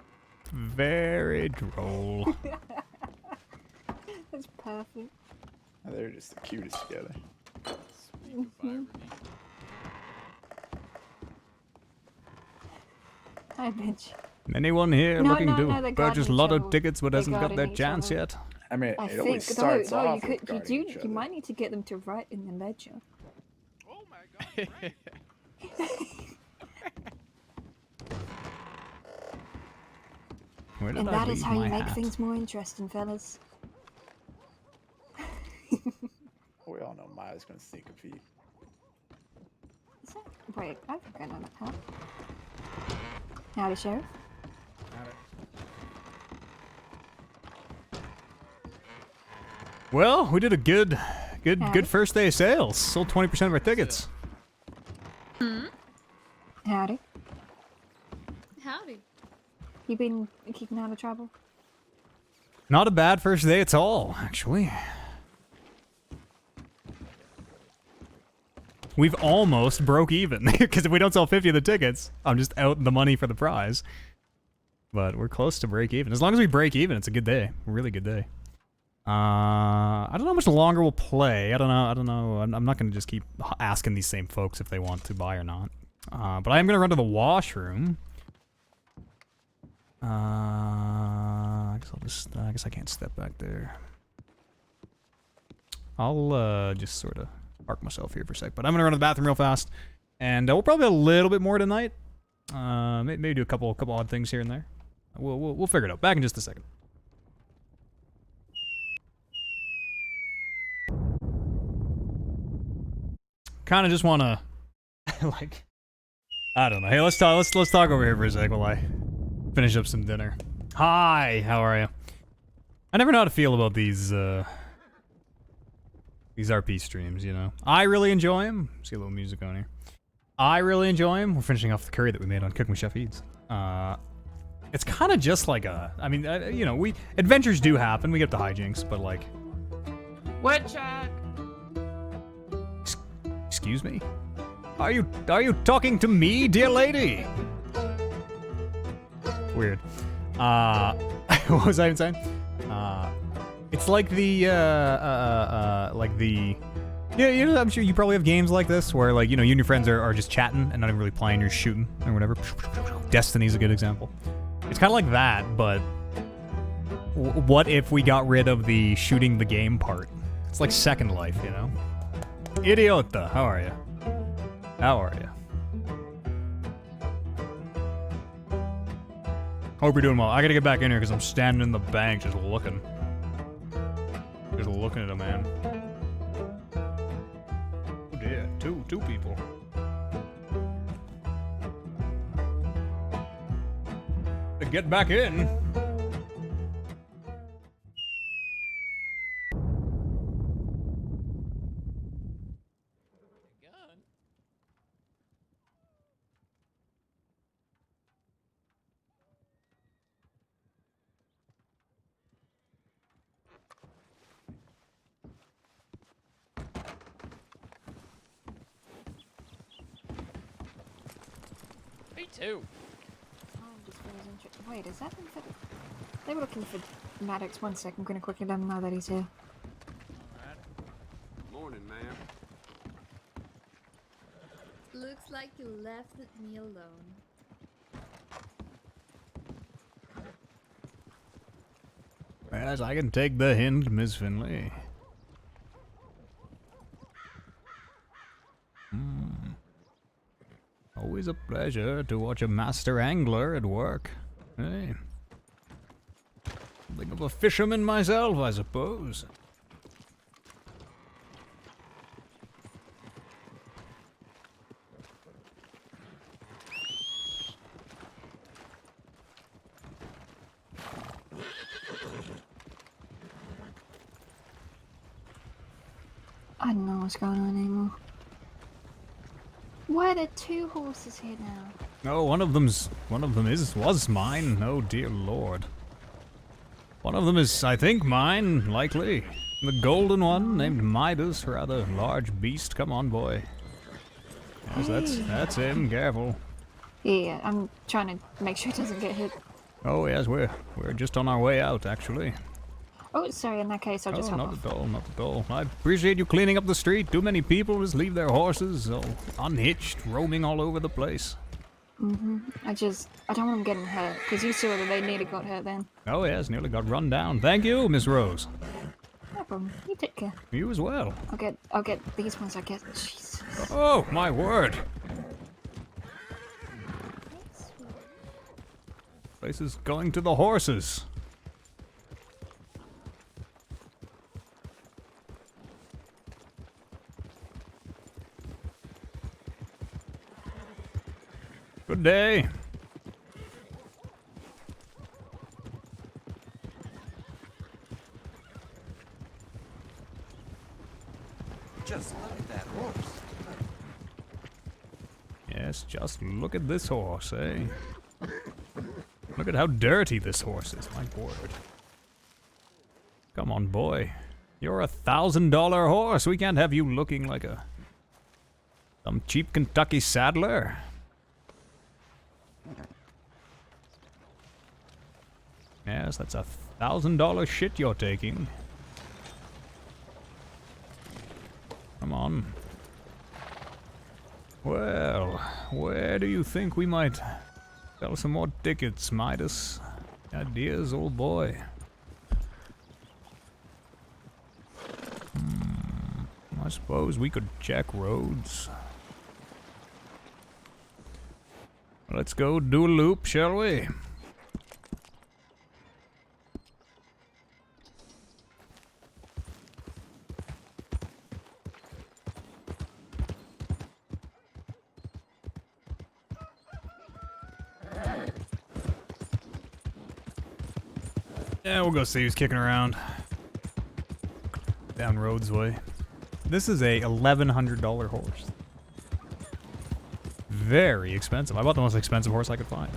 Very droll.
That's perfect.
Oh, they're just the cutest together.
Hi, bitch.
Anyone here
No,
looking
no,
to
no, they're guarding
purchase
each
lotto
other.
tickets but
They're
hasn't got
guarding
their
each
chance
other.
yet?
I mean,
I
it always
think
starts
no,
off
you
with
could
guarding each
you
other.
might need to get them to write in the ledger.
Oh my god.
Where did
And
I
that is
leave
how you
my
make
hat?
things more interesting, fellas.
We all know Maya's gonna sneak a peek.
Is that... Wait, I think I know that part. Howdy, Sheriff.
Well, we did a good
Howdy.
first day of sales. Sold 20% of our tickets.
Howdy.
Howdy.
You been keeping out of trouble?
Not a bad first day at all, actually. We've almost broke even, because if we don't sell 50 of the tickets, I'm just out the money for the prize. But we're close to break even. As long as we break even, it's a good day. A really good day. I don't know how much longer we'll play. I don't know. I'm not going to just keep asking these same folks if they want to buy or not. But I am going to run to the washroom. I guess I can't step back there. I'll just sort of park myself here for a sec. But I'm going to run to the bathroom real fast. And we'll probably have a little bit more tonight. Maybe do a couple odd things here and there. We'll figure it out. Back in just a second. Kind of just want to, like, I don't know. Hey, let's talk over here for a sec while I finish up some dinner. Hi, how are you? I never know how to feel about these RP streams, you know. I really enjoy them. See a little music on here. I really enjoy them. We're finishing off the curry that we made on Cooking with Chef Eads. It's kind of just like I mean, you know, adventures do happen. We get the hijinks, but like...
Woodchuck!
Excuse me? Are you talking to me, dear lady? Weird. What was I even saying? It's like yeah, you know, I'm sure you probably have games like this where, like, you know, you and your friends are just chatting and not even really playing, you're shooting or whatever. Destiny's a good example. It's kind of like that, but what if we got rid of the shooting the game part? It's like Second Life, you know? Idiota, how are you? How are you? Hope you're doing well. I gotta get back in here because I'm standing in the bank just looking. Just looking at a man. Oh dear, two people. Get back in.
Me too.
Wait, is that them for... They were looking for Maddox. 1 sec, I'm gonna quickly let him know that he's here.
Alright. Morning, ma'am.
Looks like you left me alone.
Yes, I can take the hint, Miss Finley. Always a pleasure to watch a master angler at work. Hey. Something of a fisherman myself, I suppose.
I don't know what's going on anymore. Why are there 2 horses here now?
Oh, one of them was mine. Oh dear lord. One of them is, I think, mine, likely. The golden one, named Midas, rather large beast. Come on, boy. Yes, that's him. Careful.
Yeah, I'm trying to make sure it doesn't get hit.
Oh yes, we're just on our way out, actually.
Oh, sorry, in that case, I'll just hop off.
Not at all. I appreciate you cleaning up the street. Too many people just leave their horses all unhitched, roaming all over the place.
I don't want them getting hurt, because you saw that they nearly got hurt then.
Oh yes, nearly got run down. Thank you, Miss Rose.
No problem. You take care.
You as well.
I'll get these ones, I guess. Jesus.
Oh, my word. Place is going to the horses. Good day.
Just look at that horse.
Yes, just look at this horse, eh? Look at how dirty this horse is, my word. Come on, boy. You're a $1,000 horse. We can't have you looking like some cheap Kentucky saddler. Yes, that's a $1,000 shit you're taking. Come on. Well, where do you think we might sell some more tickets, Midas? Ideas, old boy. I suppose we could check roads. Let's go do a loop, shall we? Yeah, we'll go see who's kicking around. Down Rhodes way. This is a $1,100 horse. Very expensive. I bought the most expensive horse I could find.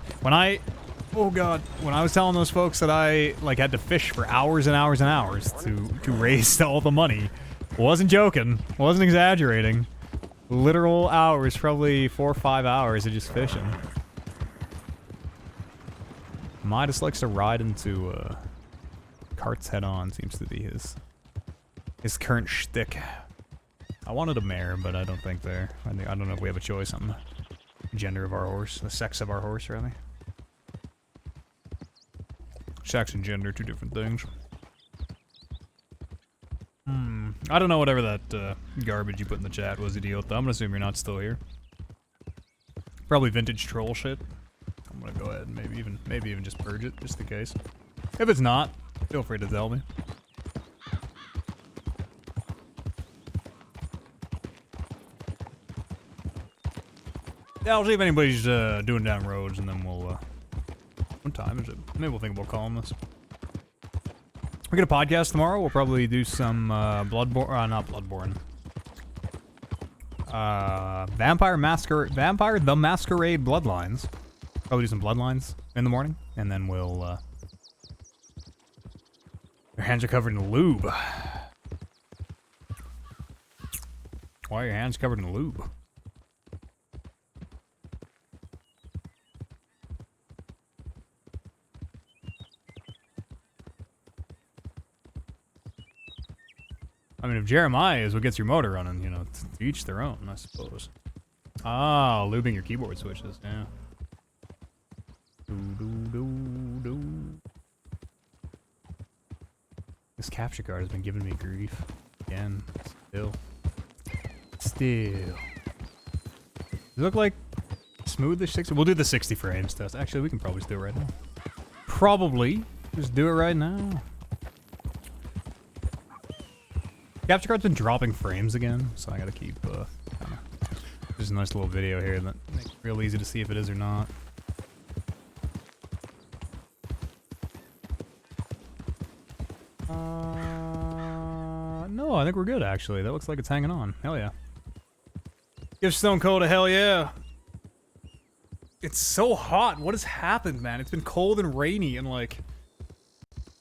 Oh god, when I was telling those folks that I had to fish for hours and hours and hours to raise all the money, wasn't joking, wasn't exaggerating. Literal hours, probably 4 or 5 hours of just fishing. Midas likes to ride into carts head on, seems to be his current shtick. I wanted a mare, but I don't think I don't know if we have a choice on the gender of our horse, the sex of our horse, rather. Sex and gender, two different things. I don't know whatever that garbage you put in the chat was, idiot. I'm gonna assume you're not still here. Probably vintage troll shit. I'm gonna go ahead and maybe even just purge it, just in case. If it's not, feel free to tell me. Yeah, I'll see if anybody's doing down roads, and then we'll. What time is it? Maybe we'll think about calling this. We get a podcast tomorrow. We'll probably do some Bloodborne. Not Bloodborne. Vampire the Masquerade Bloodlines. Probably do some Bloodlines in the morning, and then we'll. Your hands are covered in lube. Why are your hands covered in lube? I mean, if Jeremiah is what gets your motor running, you know, to each their own, I suppose. Ah, lubing your keyboard switches, yeah. This capture card has been giving me grief. Again. Still. Does it look like smoothish 60? We'll do the 60 frames test. Actually, we can probably just do it right now. Probably. Just do it right now. Capture card's been dropping frames again, so I gotta keep, there's a nice little video here that makes it real easy to see if it is or not. No, I think we're good, actually. That looks like it's hanging on. Hell yeah. Give Stone Cold a hell yeah. It's so hot. What has happened, man? It's been cold and rainy and like...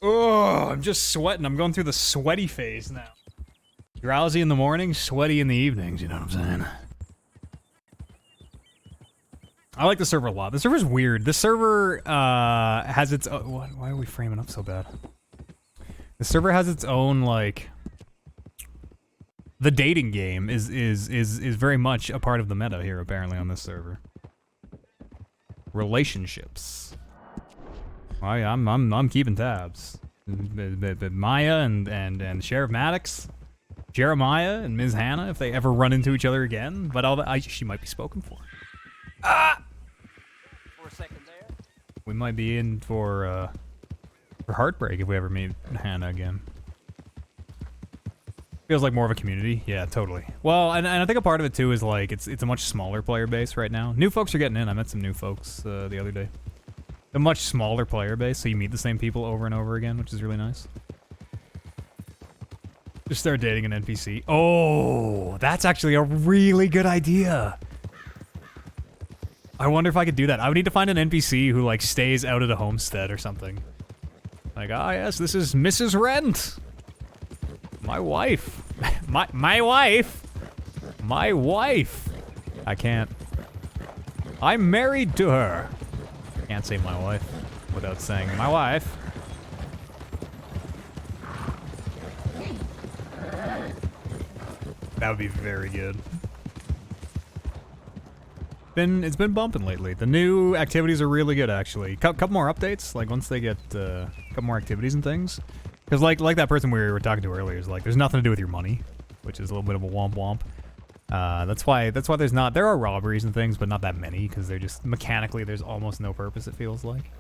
Oh, I'm just sweating. I'm going through the sweaty phase now. Drowsy in the morning, sweaty in the evenings, you know what I'm saying? I like the server a lot. The server's weird. The server has its own... Why are we framing up so bad? The server has its own, like... The dating game is very much a part of the meta here, apparently, on this server. relationships. I'm keeping tabs. Maya and Sheriff Maddox, Jeremiah and Ms. Hannah, if they ever run into each other again, but all that she might be spoken for.
For a second there.
We might be in for heartbreak if we ever meet Hannah again. Feels like more of a community. Yeah, totally. Well, and I think a part of it too is like it's a much smaller player base right now. New folks are getting in. I met some new folks the other day. A much smaller player base, so you meet the same people over and over again, which is really nice. Just start dating an NPC. Oh, that's actually a really good idea. I wonder if I could do that. I would need to find an NPC who like stays out of the homestead or something. Like, ah, yes, this is Mrs. Rent. My wife. my wife. My wife. I can't. I'm married to her. Can't say my wife without saying my wife. That would be very good. It's been bumping lately. The new activities are really good, actually. Couple more updates, like once they get a couple more activities and things. Because like that person we were talking to earlier is like, there's nothing to do with your money, which is a little bit of a womp womp. That's why there's not, there are robberies and things, but not that many, because they're just, mechanically, there's almost no purpose, it feels like.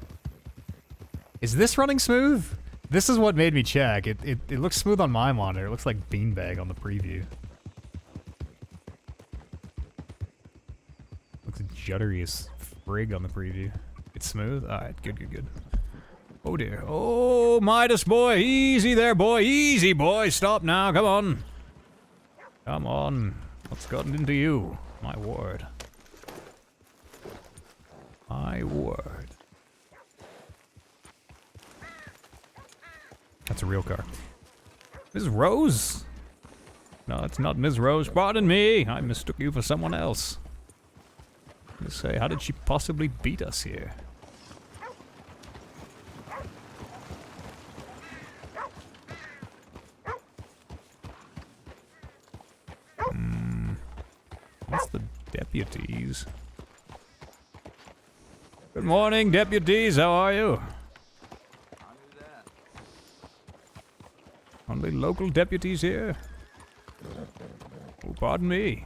Is this running smooth? This is what made me check. It looks smooth on my monitor. It looks like beanbag on the preview. Looks juddery as frig on the preview. It's smooth? Alright, good. Oh dear. Oh, Midas boy, easy there boy, easy boy, stop now, come on. Come on. What's gotten into you? My word. My word. That's a real car. Ms. Rose? No, it's not Ms. Rose. Pardon me. I mistook you for someone else. Let's say, how did she possibly beat us here? What's the deputies? Good morning, deputies. How are you? Only local deputies here? Oh, pardon me.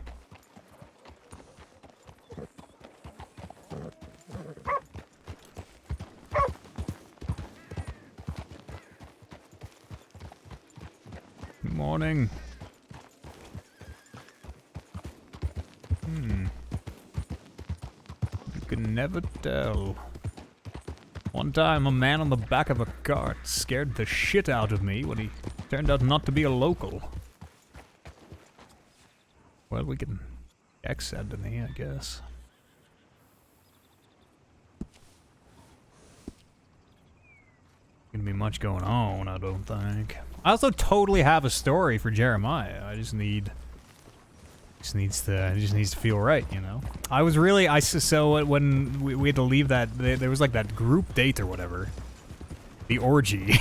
Good morning. You can never tell. One time, a man on the back of a cart scared the shit out of me when he turned out not to be a local. Well, we can exit to me, I guess. Gonna be much going on, I don't think. I also totally have a story for Jeremiah. I just needs to feel right, you know. I was really so when we had to leave that there was like that group date or whatever, the orgy,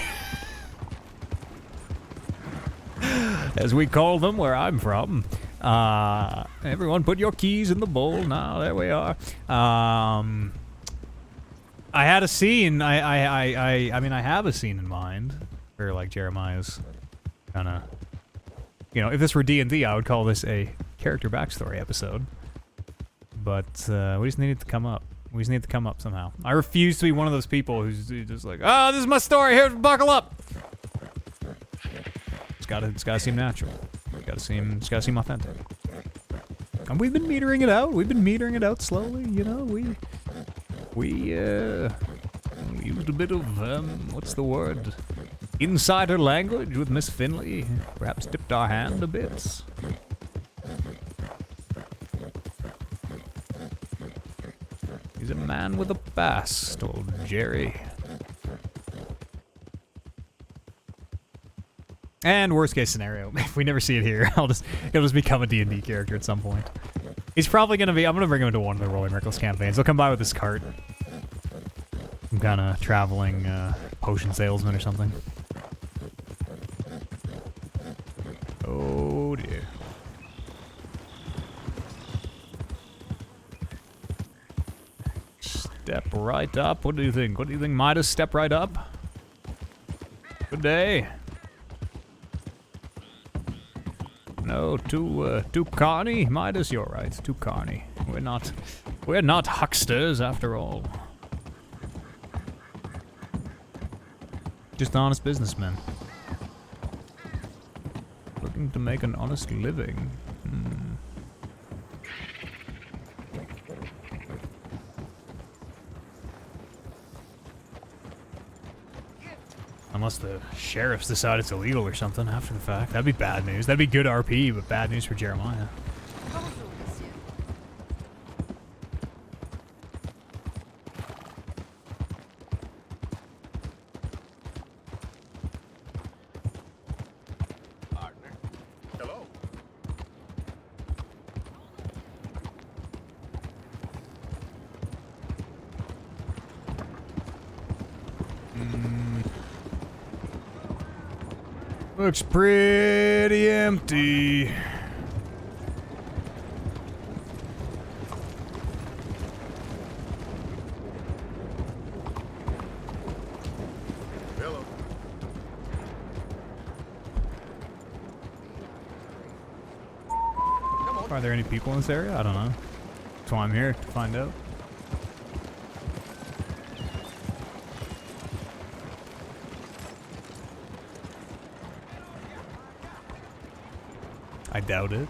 as we call them where I'm from. Everyone, put your keys in the bowl now. There we are. I had a scene. I mean, I have a scene in mind for like Jeremiah's kind of. You know, if this were D&D, I would call this a character backstory episode. But we just need it to come up. We just need it to come up somehow. I refuse to be one of those people who's just like, oh, this is my story. Here, buckle up. It's gotta seem natural. It's gotta seem authentic. And we've been metering it out. We've been metering it out slowly. You know, we used a bit of what's the word? Insider language with Miss Finley. Perhaps dipped our hand a bit. He's a man with a past, old Jerry. And worst case scenario, if we never see it here, he'll just become a D&D character at some point. He's probably gonna be. I'm gonna bring him into one of the Rolling Reckless campaigns. He'll come by with his cart. Some kind of traveling potion salesman or something. Oh dear. Step right up. What do you think? What do you think, Midas? Step right up. Good day. No, too carny. Midas, you're right. Too carny. We're not hucksters after all. Just honest businessmen. Looking to make an honest living. Unless the sheriffs decide it's illegal or something after the fact. That'd be bad news. That'd be good RP, but bad news for Jeremiah.
Hello.
Looks pretty empty.
Hello.
Are there any people in this area? I don't know. That's why I'm here, to find out. I doubt it.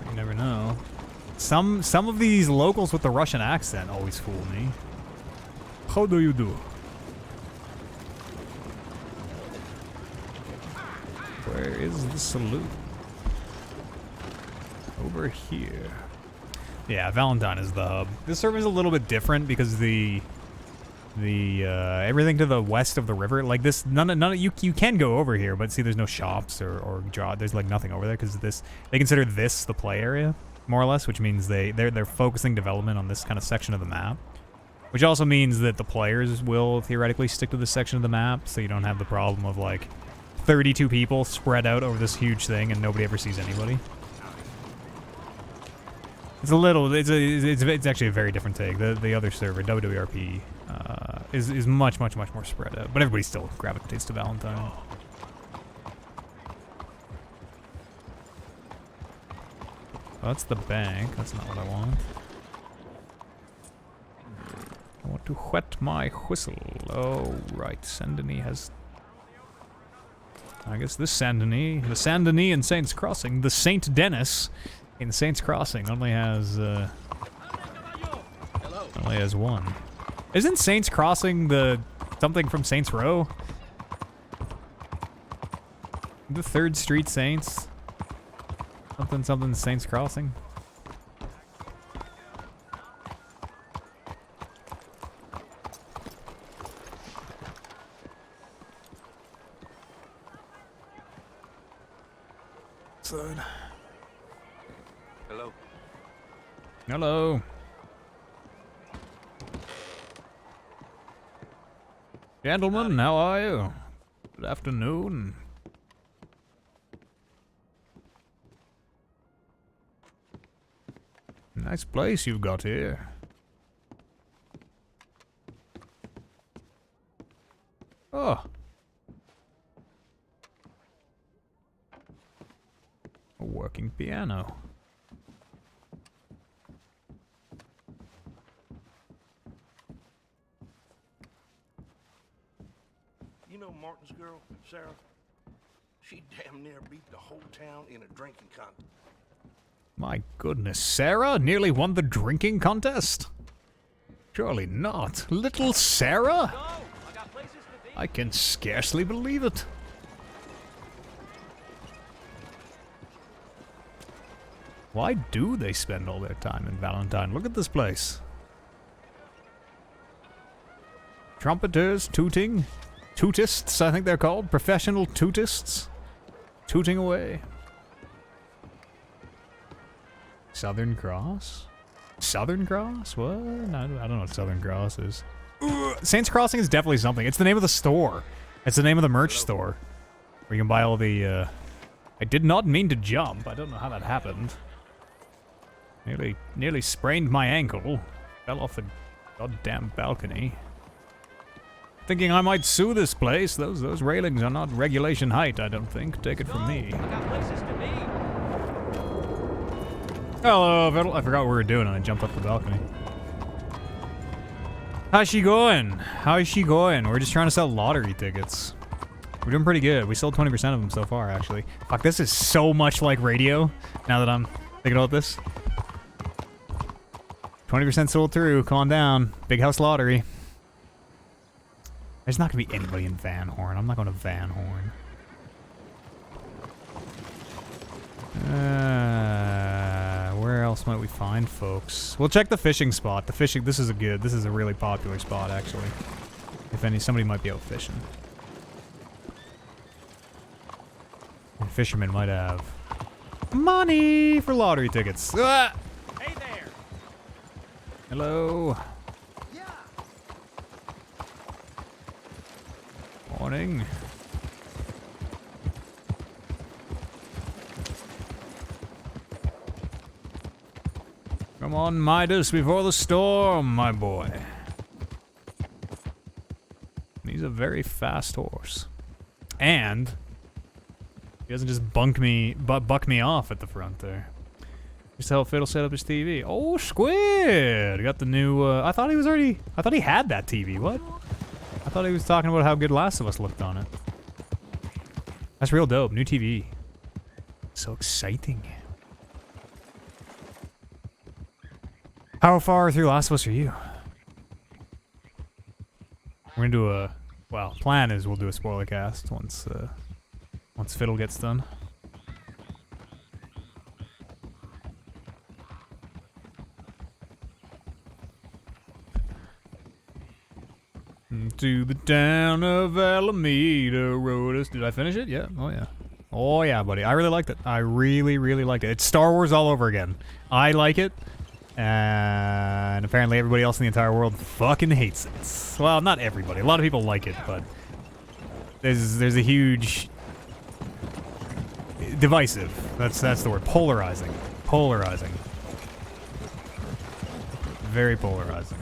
You never know. Some of these locals with the Russian accent always fool me. How do you do? Where is the saloon? Over here. Yeah, Valentine is the hub. This server is a little bit different because the everything to the west of the river, like this, none of you can go over here, but see, there's no shops or draw. There's like nothing over there because they consider this the play area, more or less, which means they're focusing development on this kind of section of the map, which also means that the players will theoretically stick to this section of the map, so you don't have the problem of like 32 people spread out over this huge thing and nobody ever sees anybody. It's actually a very different take. The other server, WWRP, is much more spread out, but everybody still gravitates to Valentine. Oh, that's the bank. That's not what I want. I want to whet my whistle. Oh, right. Saint-Denis has... I guess this Saint-Denis, the Saint-Denis in Saints Crossing, the Saint Denis in Saints Crossing only has one. Isn't Saints Crossing the something from Saints Row? The 3rd Street Saints? Something Saints Crossing?
Hello.
Hello. Gentlemen, how are you? Good afternoon. Nice place you've got here. Oh. A working piano.
You know Martin's girl, Sarah? She damn near beat the whole town in a drinking contest.
My goodness, Sarah nearly won the drinking contest? Surely not. Little Sarah? I can scarcely believe it. Why do they spend all their time in Valentine? Look at this place. Trumpeters tooting. Tootists, I think they're called. Professional tootists. Tooting away. Southern Cross? Southern Cross? What? I don't know what Southern Cross is. Saints Crossing is definitely something. It's the name of the store. It's the name of the merch store. Where you can buy all the, I did not mean to jump. I don't know how that happened. Nearly sprained my ankle. Fell off the goddamn balcony. Thinking I might sue this place. Those railings are not regulation height, I don't think. Take it from me. Hello, Fiddle. I forgot what we were doing and I jumped up the balcony. How's she going? How's she going? We're just trying to sell lottery tickets. We're doing pretty good. We sold 20% of them so far, actually. Fuck, this is so much like radio, now that I'm thinking about this. 20% sold through. Come on down. Big house lottery. There's not going to be anybody in Van Horn. I'm not going to Van Horn. Where else might we find folks? We'll check the fishing spot. The fishing, this is a really popular spot, actually. If somebody might be out fishing. And fishermen might have money for lottery tickets. Ah!
Hey there.
Hello. Morning. Come on, Midas, before the storm, my boy. He's a very fast horse. And he doesn't just buck me off at the front there. Just help Fiddle set up his TV. Oh, Squid! Got the new, I thought he had that TV, what? I thought he was talking about how good Last of Us looked on it. That's real dope, new TV. So exciting. How far through Last of Us are you? We're gonna do a, well, plan is we'll do a spoiler cast once Fiddle gets done. To the town of Alameda Road. Did I finish it? Yeah. Oh yeah. Oh yeah, buddy. I really liked it. I really, really liked it. It's Star Wars all over again. I like it. And apparently everybody else in the entire world fucking hates it. Well, not everybody. A lot of people like it, but there's a huge divisive. That's the word. Polarizing. Polarizing. Very polarizing.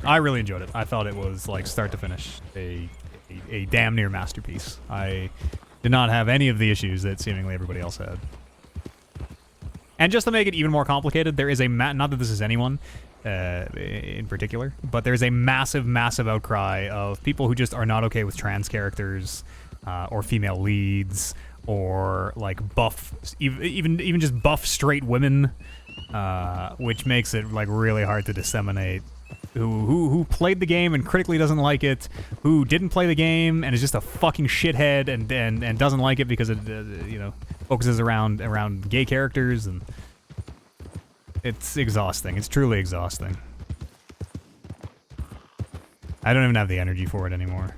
I really enjoyed it. I thought it was, like, start to finish, a damn near masterpiece. I did not have any of the issues that seemingly everybody else had. And just to make it even more complicated, there is a not that this is anyone in particular, but there's a massive, massive outcry of people who just are not okay with trans characters or female leads or like buff, even just buff straight women, which makes it like really hard to disseminate. Who played the game and critically doesn't like it, who didn't play the game and is just a fucking shithead and doesn't like it because it you know, focuses around gay characters, and it's exhausting. It's truly exhausting. I don't even have the energy for it anymore.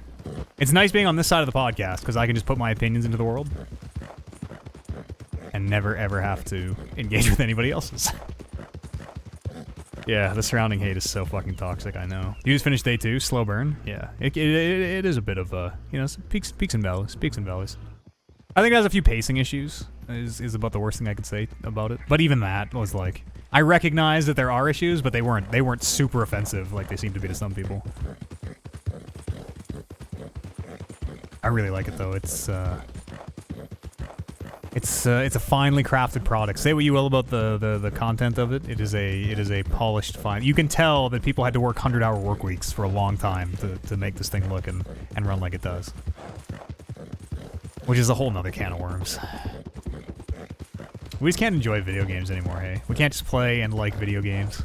It's nice being on this side of the podcast because I can just put my opinions into the world and never ever have to engage with anybody else's. Yeah, the surrounding hate is so fucking toxic, I know. You just finished day 2, slow burn? Yeah, it is a bit of, you know, some peaks and valleys, peaks and valleys. I think it has a few pacing issues, is about the worst thing I could say about it. But even that was like, I recognize that there are issues, but they weren't super offensive like they seem to be to some people. I really like it though, it's a finely crafted product. Say what you will about the content of it. It is a polished fine. You can tell that people had to work 100-hour work weeks for a long time to make this thing look and run like it does. Which is a whole nother can of worms. We just can't enjoy video games anymore, hey? We can't just play and like video games.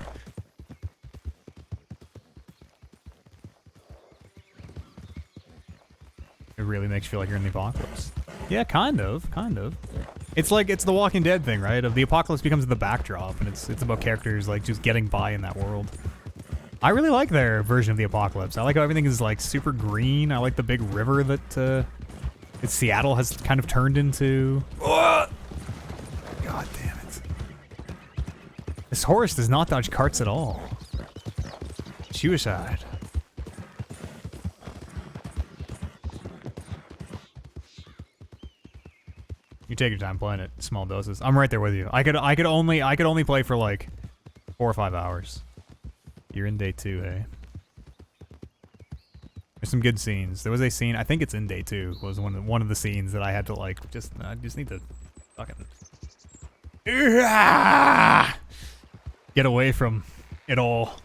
It really makes you feel like you're in the apocalypse. Yeah, kind of. It's like, it's the Walking Dead thing, right? Of the apocalypse becomes the backdrop, and it's about characters, like, just getting by in that world. I really like their version of the apocalypse. I like how everything is, like, super green. I like the big river that, Seattle has kind of turned into. God damn it. This horse does not dodge carts at all. Suicide. You take your time playing it, small doses. I'm right there with you. I could only play for like 4 or 5 hours. You're in day 2, hey? There's some good scenes. There was a scene, I think it's in day 2, was one of the scenes that I had to like, I just need to fucking... get away from it all.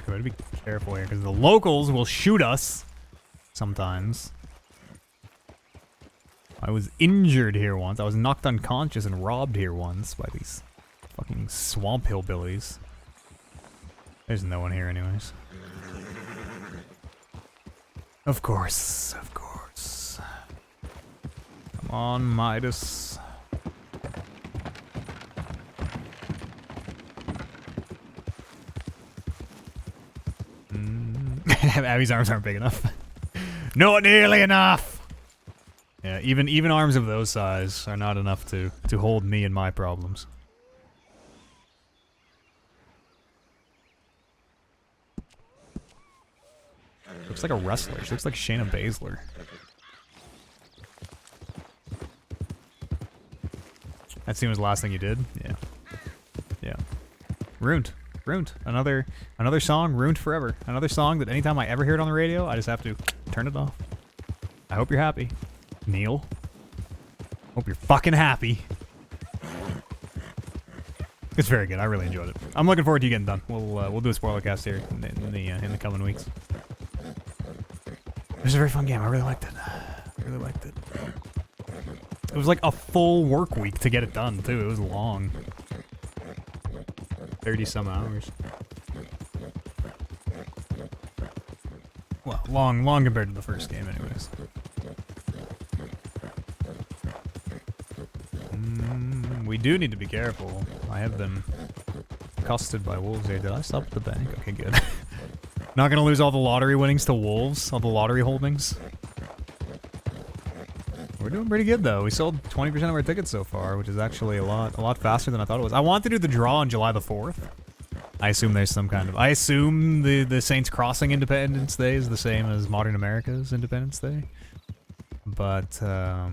Gotta be careful here, because the locals will shoot us sometimes. I was injured here once. I was knocked unconscious and robbed here once by these fucking swamp hillbillies. There's no one here anyways. Of course, of course. Come on, Midas. Abby's arms aren't big enough. Not nearly enough! Yeah, even arms of those size are not enough to hold me and my problems. Looks like a wrestler. She looks like Shayna Baszler. That scene was the last thing you did? Yeah. Yeah. Ruined. Ruined. Another song ruined forever. Another song that anytime I ever hear it on the radio, I just have to turn it off. I hope you're happy, Neil. Hope you're fucking happy. It's very good. I really enjoyed it. I'm looking forward to you getting done. We'll do a spoiler cast here in the coming weeks. It was a very fun game. I really liked it. I really liked it. It was like a full work week to get it done too. It was long. 30 some hours. Well, long compared to the first game anyways. We do need to be careful. I have been accosted by wolves here. Did I stop at the bank? Okay, good. Not gonna lose all the lottery winnings to wolves, all the lottery holdings. We're doing pretty good though. We sold 20% of our tickets so far, which is actually a lot faster than I thought it was. I want to do the draw on July the 4th. I assume there's some kind of... I assume the Saints Crossing Independence Day is the same as Modern America's Independence Day. But, I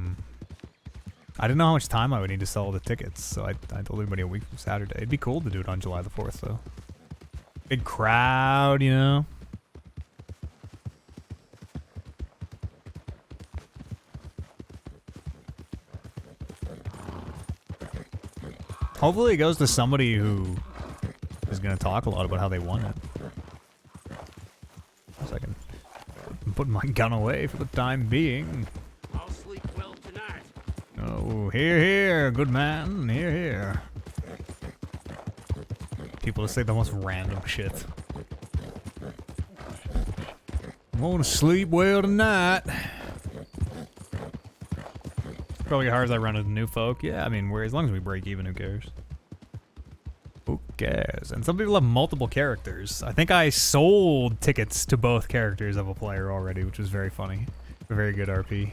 didn't know how much time I would need to sell the tickets, so I told everybody a week from Saturday. It'd be cool to do it on July the 4th, though. Big crowd, you know? Hopefully it goes to somebody who is going to talk a lot about how they won it. So I can put my gun away for the time being.
I'll sleep well tonight.
Oh, hear, hear, good man, hear, hear. People just say the most random shit. I want to sleep well tonight. Probably hard as I run into new folk. Yeah, I mean, as long as we break even, who cares? Who cares? And some people have multiple characters. I think I sold tickets to both characters of a player already, which was very funny. A very good RP.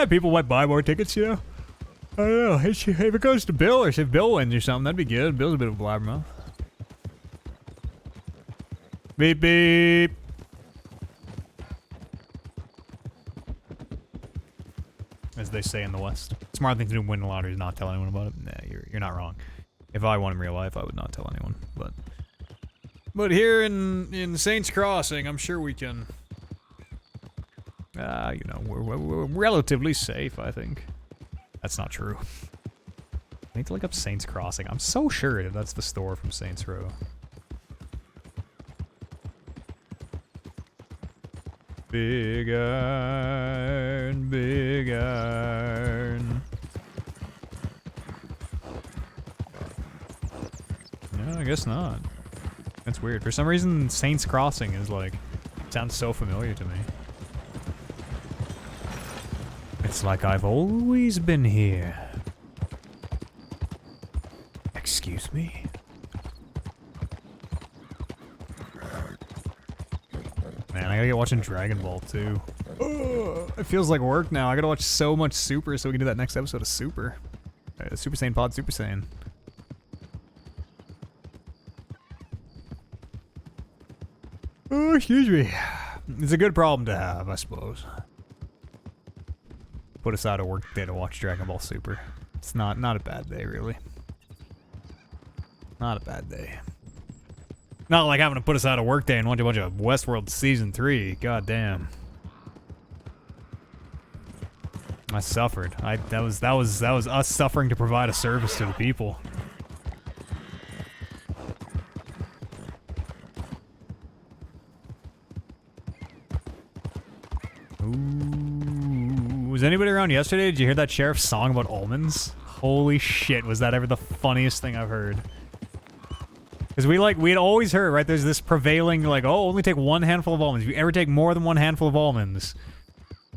People might buy more tickets, you know? I don't know. If it goes to Bill, or if Bill wins or something, that'd be good. Bill's a bit of a blabbermouth. Beep, beep. As they say in the West. Smart thing to do when win the lottery is not tell anyone about it. Nah, you're not wrong. If I won in real life, I would not tell anyone. But here in Saints Crossing, I'm sure we can... you know, we're relatively safe, I think. That's not true. I need to look up Saints Crossing. I'm so sure that that's the store from Saints Row. Big iron, big iron. No, I guess not. That's weird. For some reason, Saints Crossing is like, sounds so familiar to me. It's like I've always been here. Excuse me? Man, I gotta get watching Dragon Ball too. It feels like work now. I gotta watch so much Super so we can do that next episode of Super. Super Saiyan Pod Super Saiyan. Oh, excuse me. It's a good problem to have, I suppose. put aside a work day to watch Dragon Ball Super. It's not a bad day, really. Not a bad day. Not like having to put aside a work day and watch a bunch of Westworld Season 3. God damn. I suffered. That was us suffering to provide a service to the people. Ooh. Was anybody around yesterday? Did you hear that sheriff's song about almonds? Holy shit, was that ever the funniest thing I've heard. Because we'd always heard, right, there's this prevailing, like, oh, only take one handful of almonds. If you ever take more than one handful of almonds,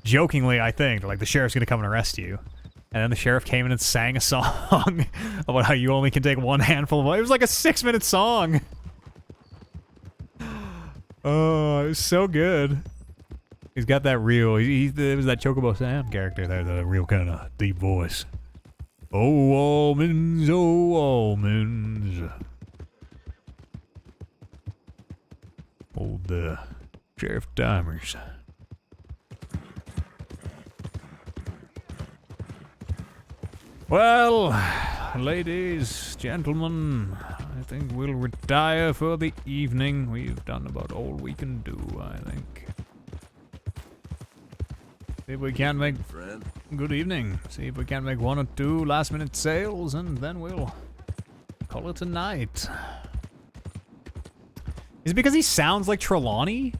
jokingly, I think, like, the sheriff's gonna come and arrest you. And then the sheriff came in and sang a song about how you only can take one handful of almonds. It was like a 6-minute song. Oh, it was so good. He's got that real, it was that Chocobo Sam character there, the real kind of deep voice. Oh, almonds, oh, almonds. Old, Sheriff Timers. Well, ladies, gentlemen, I think we'll retire for the evening. We've done about all we can do, I think. See if we can't make...
Friend.
Good evening. See if we can't make 1 or 2 last-minute sales, and then we'll call it a night. Is it because he sounds like Trelawney?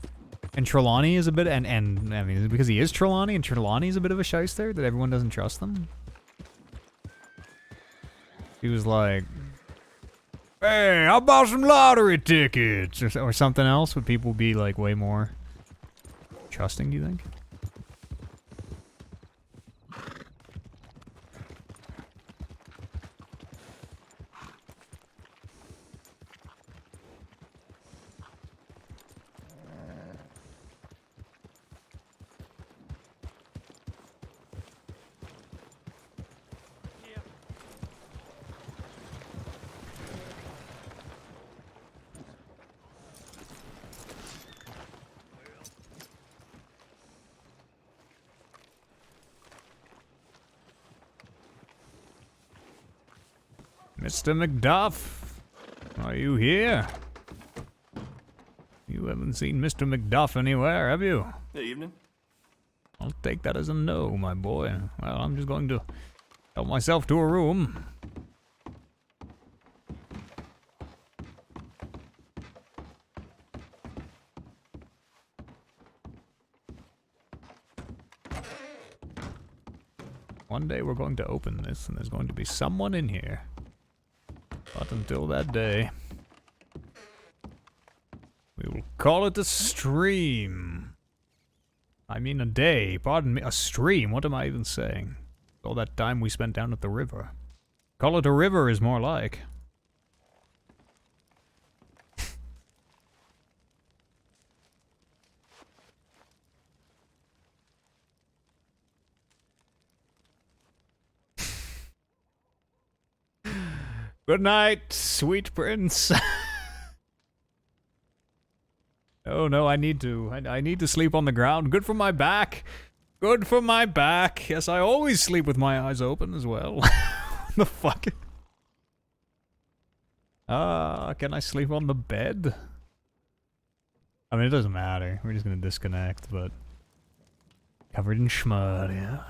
And Trelawney is a bit... And I mean, is it because he is Trelawney, and Trelawney is a bit of a shyster that everyone doesn't trust them? He was like... Hey, I bought some lottery tickets! Or something else. Would people be, like, way more trusting, do you think? Mr. McDuff, are you here? You haven't seen Mr. McDuff anywhere, have you?
Good evening.
I'll take that as a no, my boy. Well, I'm just going to help myself to a room. One day we're going to open this, and there's going to be someone in here. But until that day, we will call it a stream. I mean a day, pardon me, a stream, what am I even saying? All that time we spent down at the river. Call it a river is more like. Good night, sweet prince. Oh no, I need to sleep on the ground. Good for my back. Good for my back. Yes, I always sleep with my eyes open as well. What the fuck? Can I sleep on the bed? I mean, it doesn't matter. We're just gonna disconnect, but covered in schmud, yeah.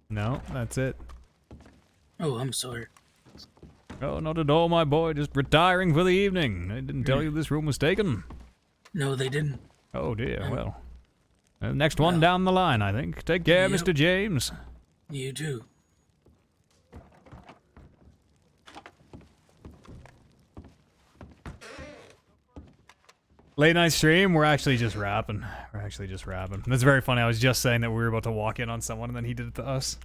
No, that's it.
Oh, I'm sorry.
Oh, not at all, my boy. Just retiring for the evening. I didn't tell you this room was taken.
No, they didn't.
Oh, dear. Well, next one down the line, I think. Take care,
Yep.
Mr. James.
You too.
Late night stream, we're actually just rapping. That's very funny. I was just saying that we were about to walk in on someone and then he did it to us.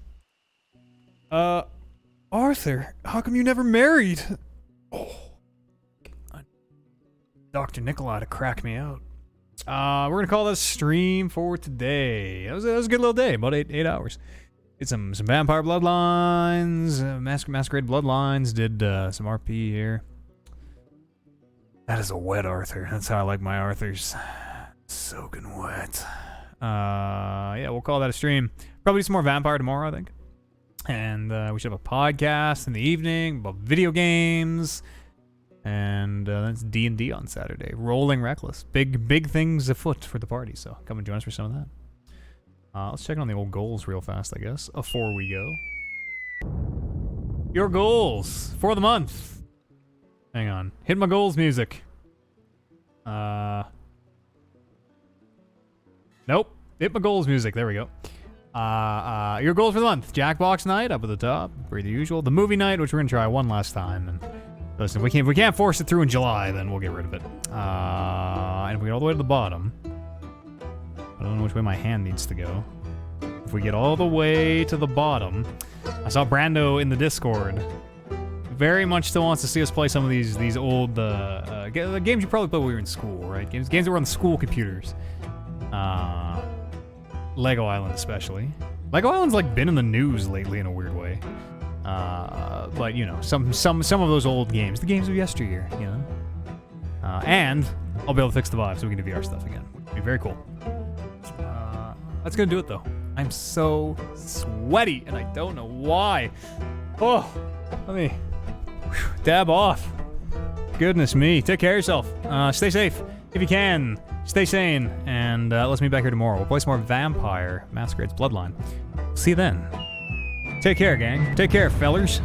Arthur, how come you never married? Oh. Dr. Nikolai to crack me out. We're gonna call this stream for today. That was a good little day, about 8 hours. Did some Vampire Bloodlines, Masquerade Bloodlines, did some RP here. That is a wet Arthur. That's how I like my Arthurs. Soaking wet. Yeah, we'll call that a stream. Probably do some more Vampire tomorrow, I think. And we should have a podcast in the evening about video games. And that's D&D on Saturday. Rolling Reckless. Big things afoot for the party, so come and join us for some of that. Let's check on the old goals real fast, I guess, before we go. Your goals for the month. Hang on. Hit my goals music. Nope. Hit my goals music. There we go. Your goals for the month. Jackbox night up at the top, per the usual. The movie night, which we're gonna try one last time. And listen, if we can't force it through in July, then we'll get rid of it. And if we get all the way to the bottom, I don't know which way my hand needs to go. If we get all the way to the bottom, I saw Brando in the Discord. Very much still wants to see us play some of these old games you probably played when we were in school, right? Games that were on the school computers. Lego Island especially. Lego Island's like been in the news lately in a weird way. But you know, some of those old games, the games of yesteryear, you know. And I'll be able to fix the Vive so we can do VR stuff again. It'd be very cool. That's gonna do it though. I'm so sweaty and I don't know why. Oh, let me dab off. Goodness me. Take care of yourself. Stay safe if you can. Stay sane. And let's meet back here tomorrow. We'll play some more Vampire Masquerade's Bloodline. See you then. Take care, gang. Take care, fellers.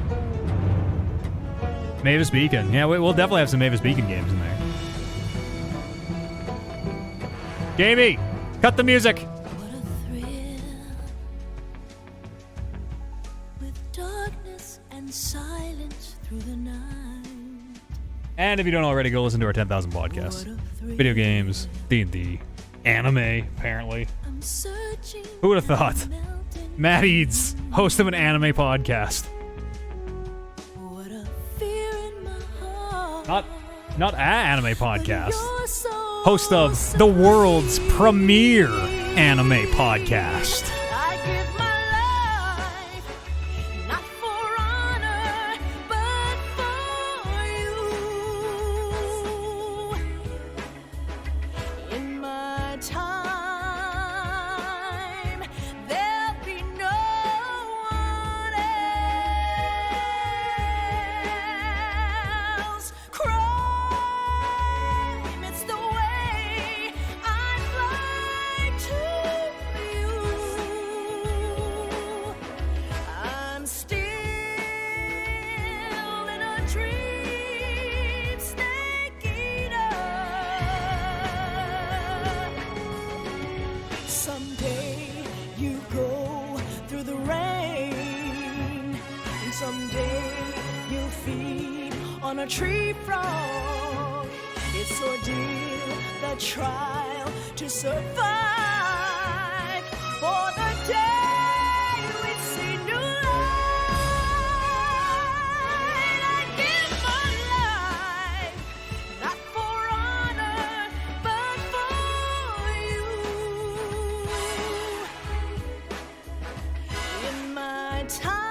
Mavis Beacon. Yeah, we'll definitely have some Mavis Beacon games in there. Jamie, cut the music. And if you don't already, go listen to our 10,000 podcasts. Video games, D&D, anime, apparently. Who would have thought? Matt Eads, host of an anime podcast. Not an anime podcast. Host of the world's premier anime podcast.
On a tree frog, it's ordeal, the trial to survive. For the day we see new light, I give my life, not for honor, but for you. In my time.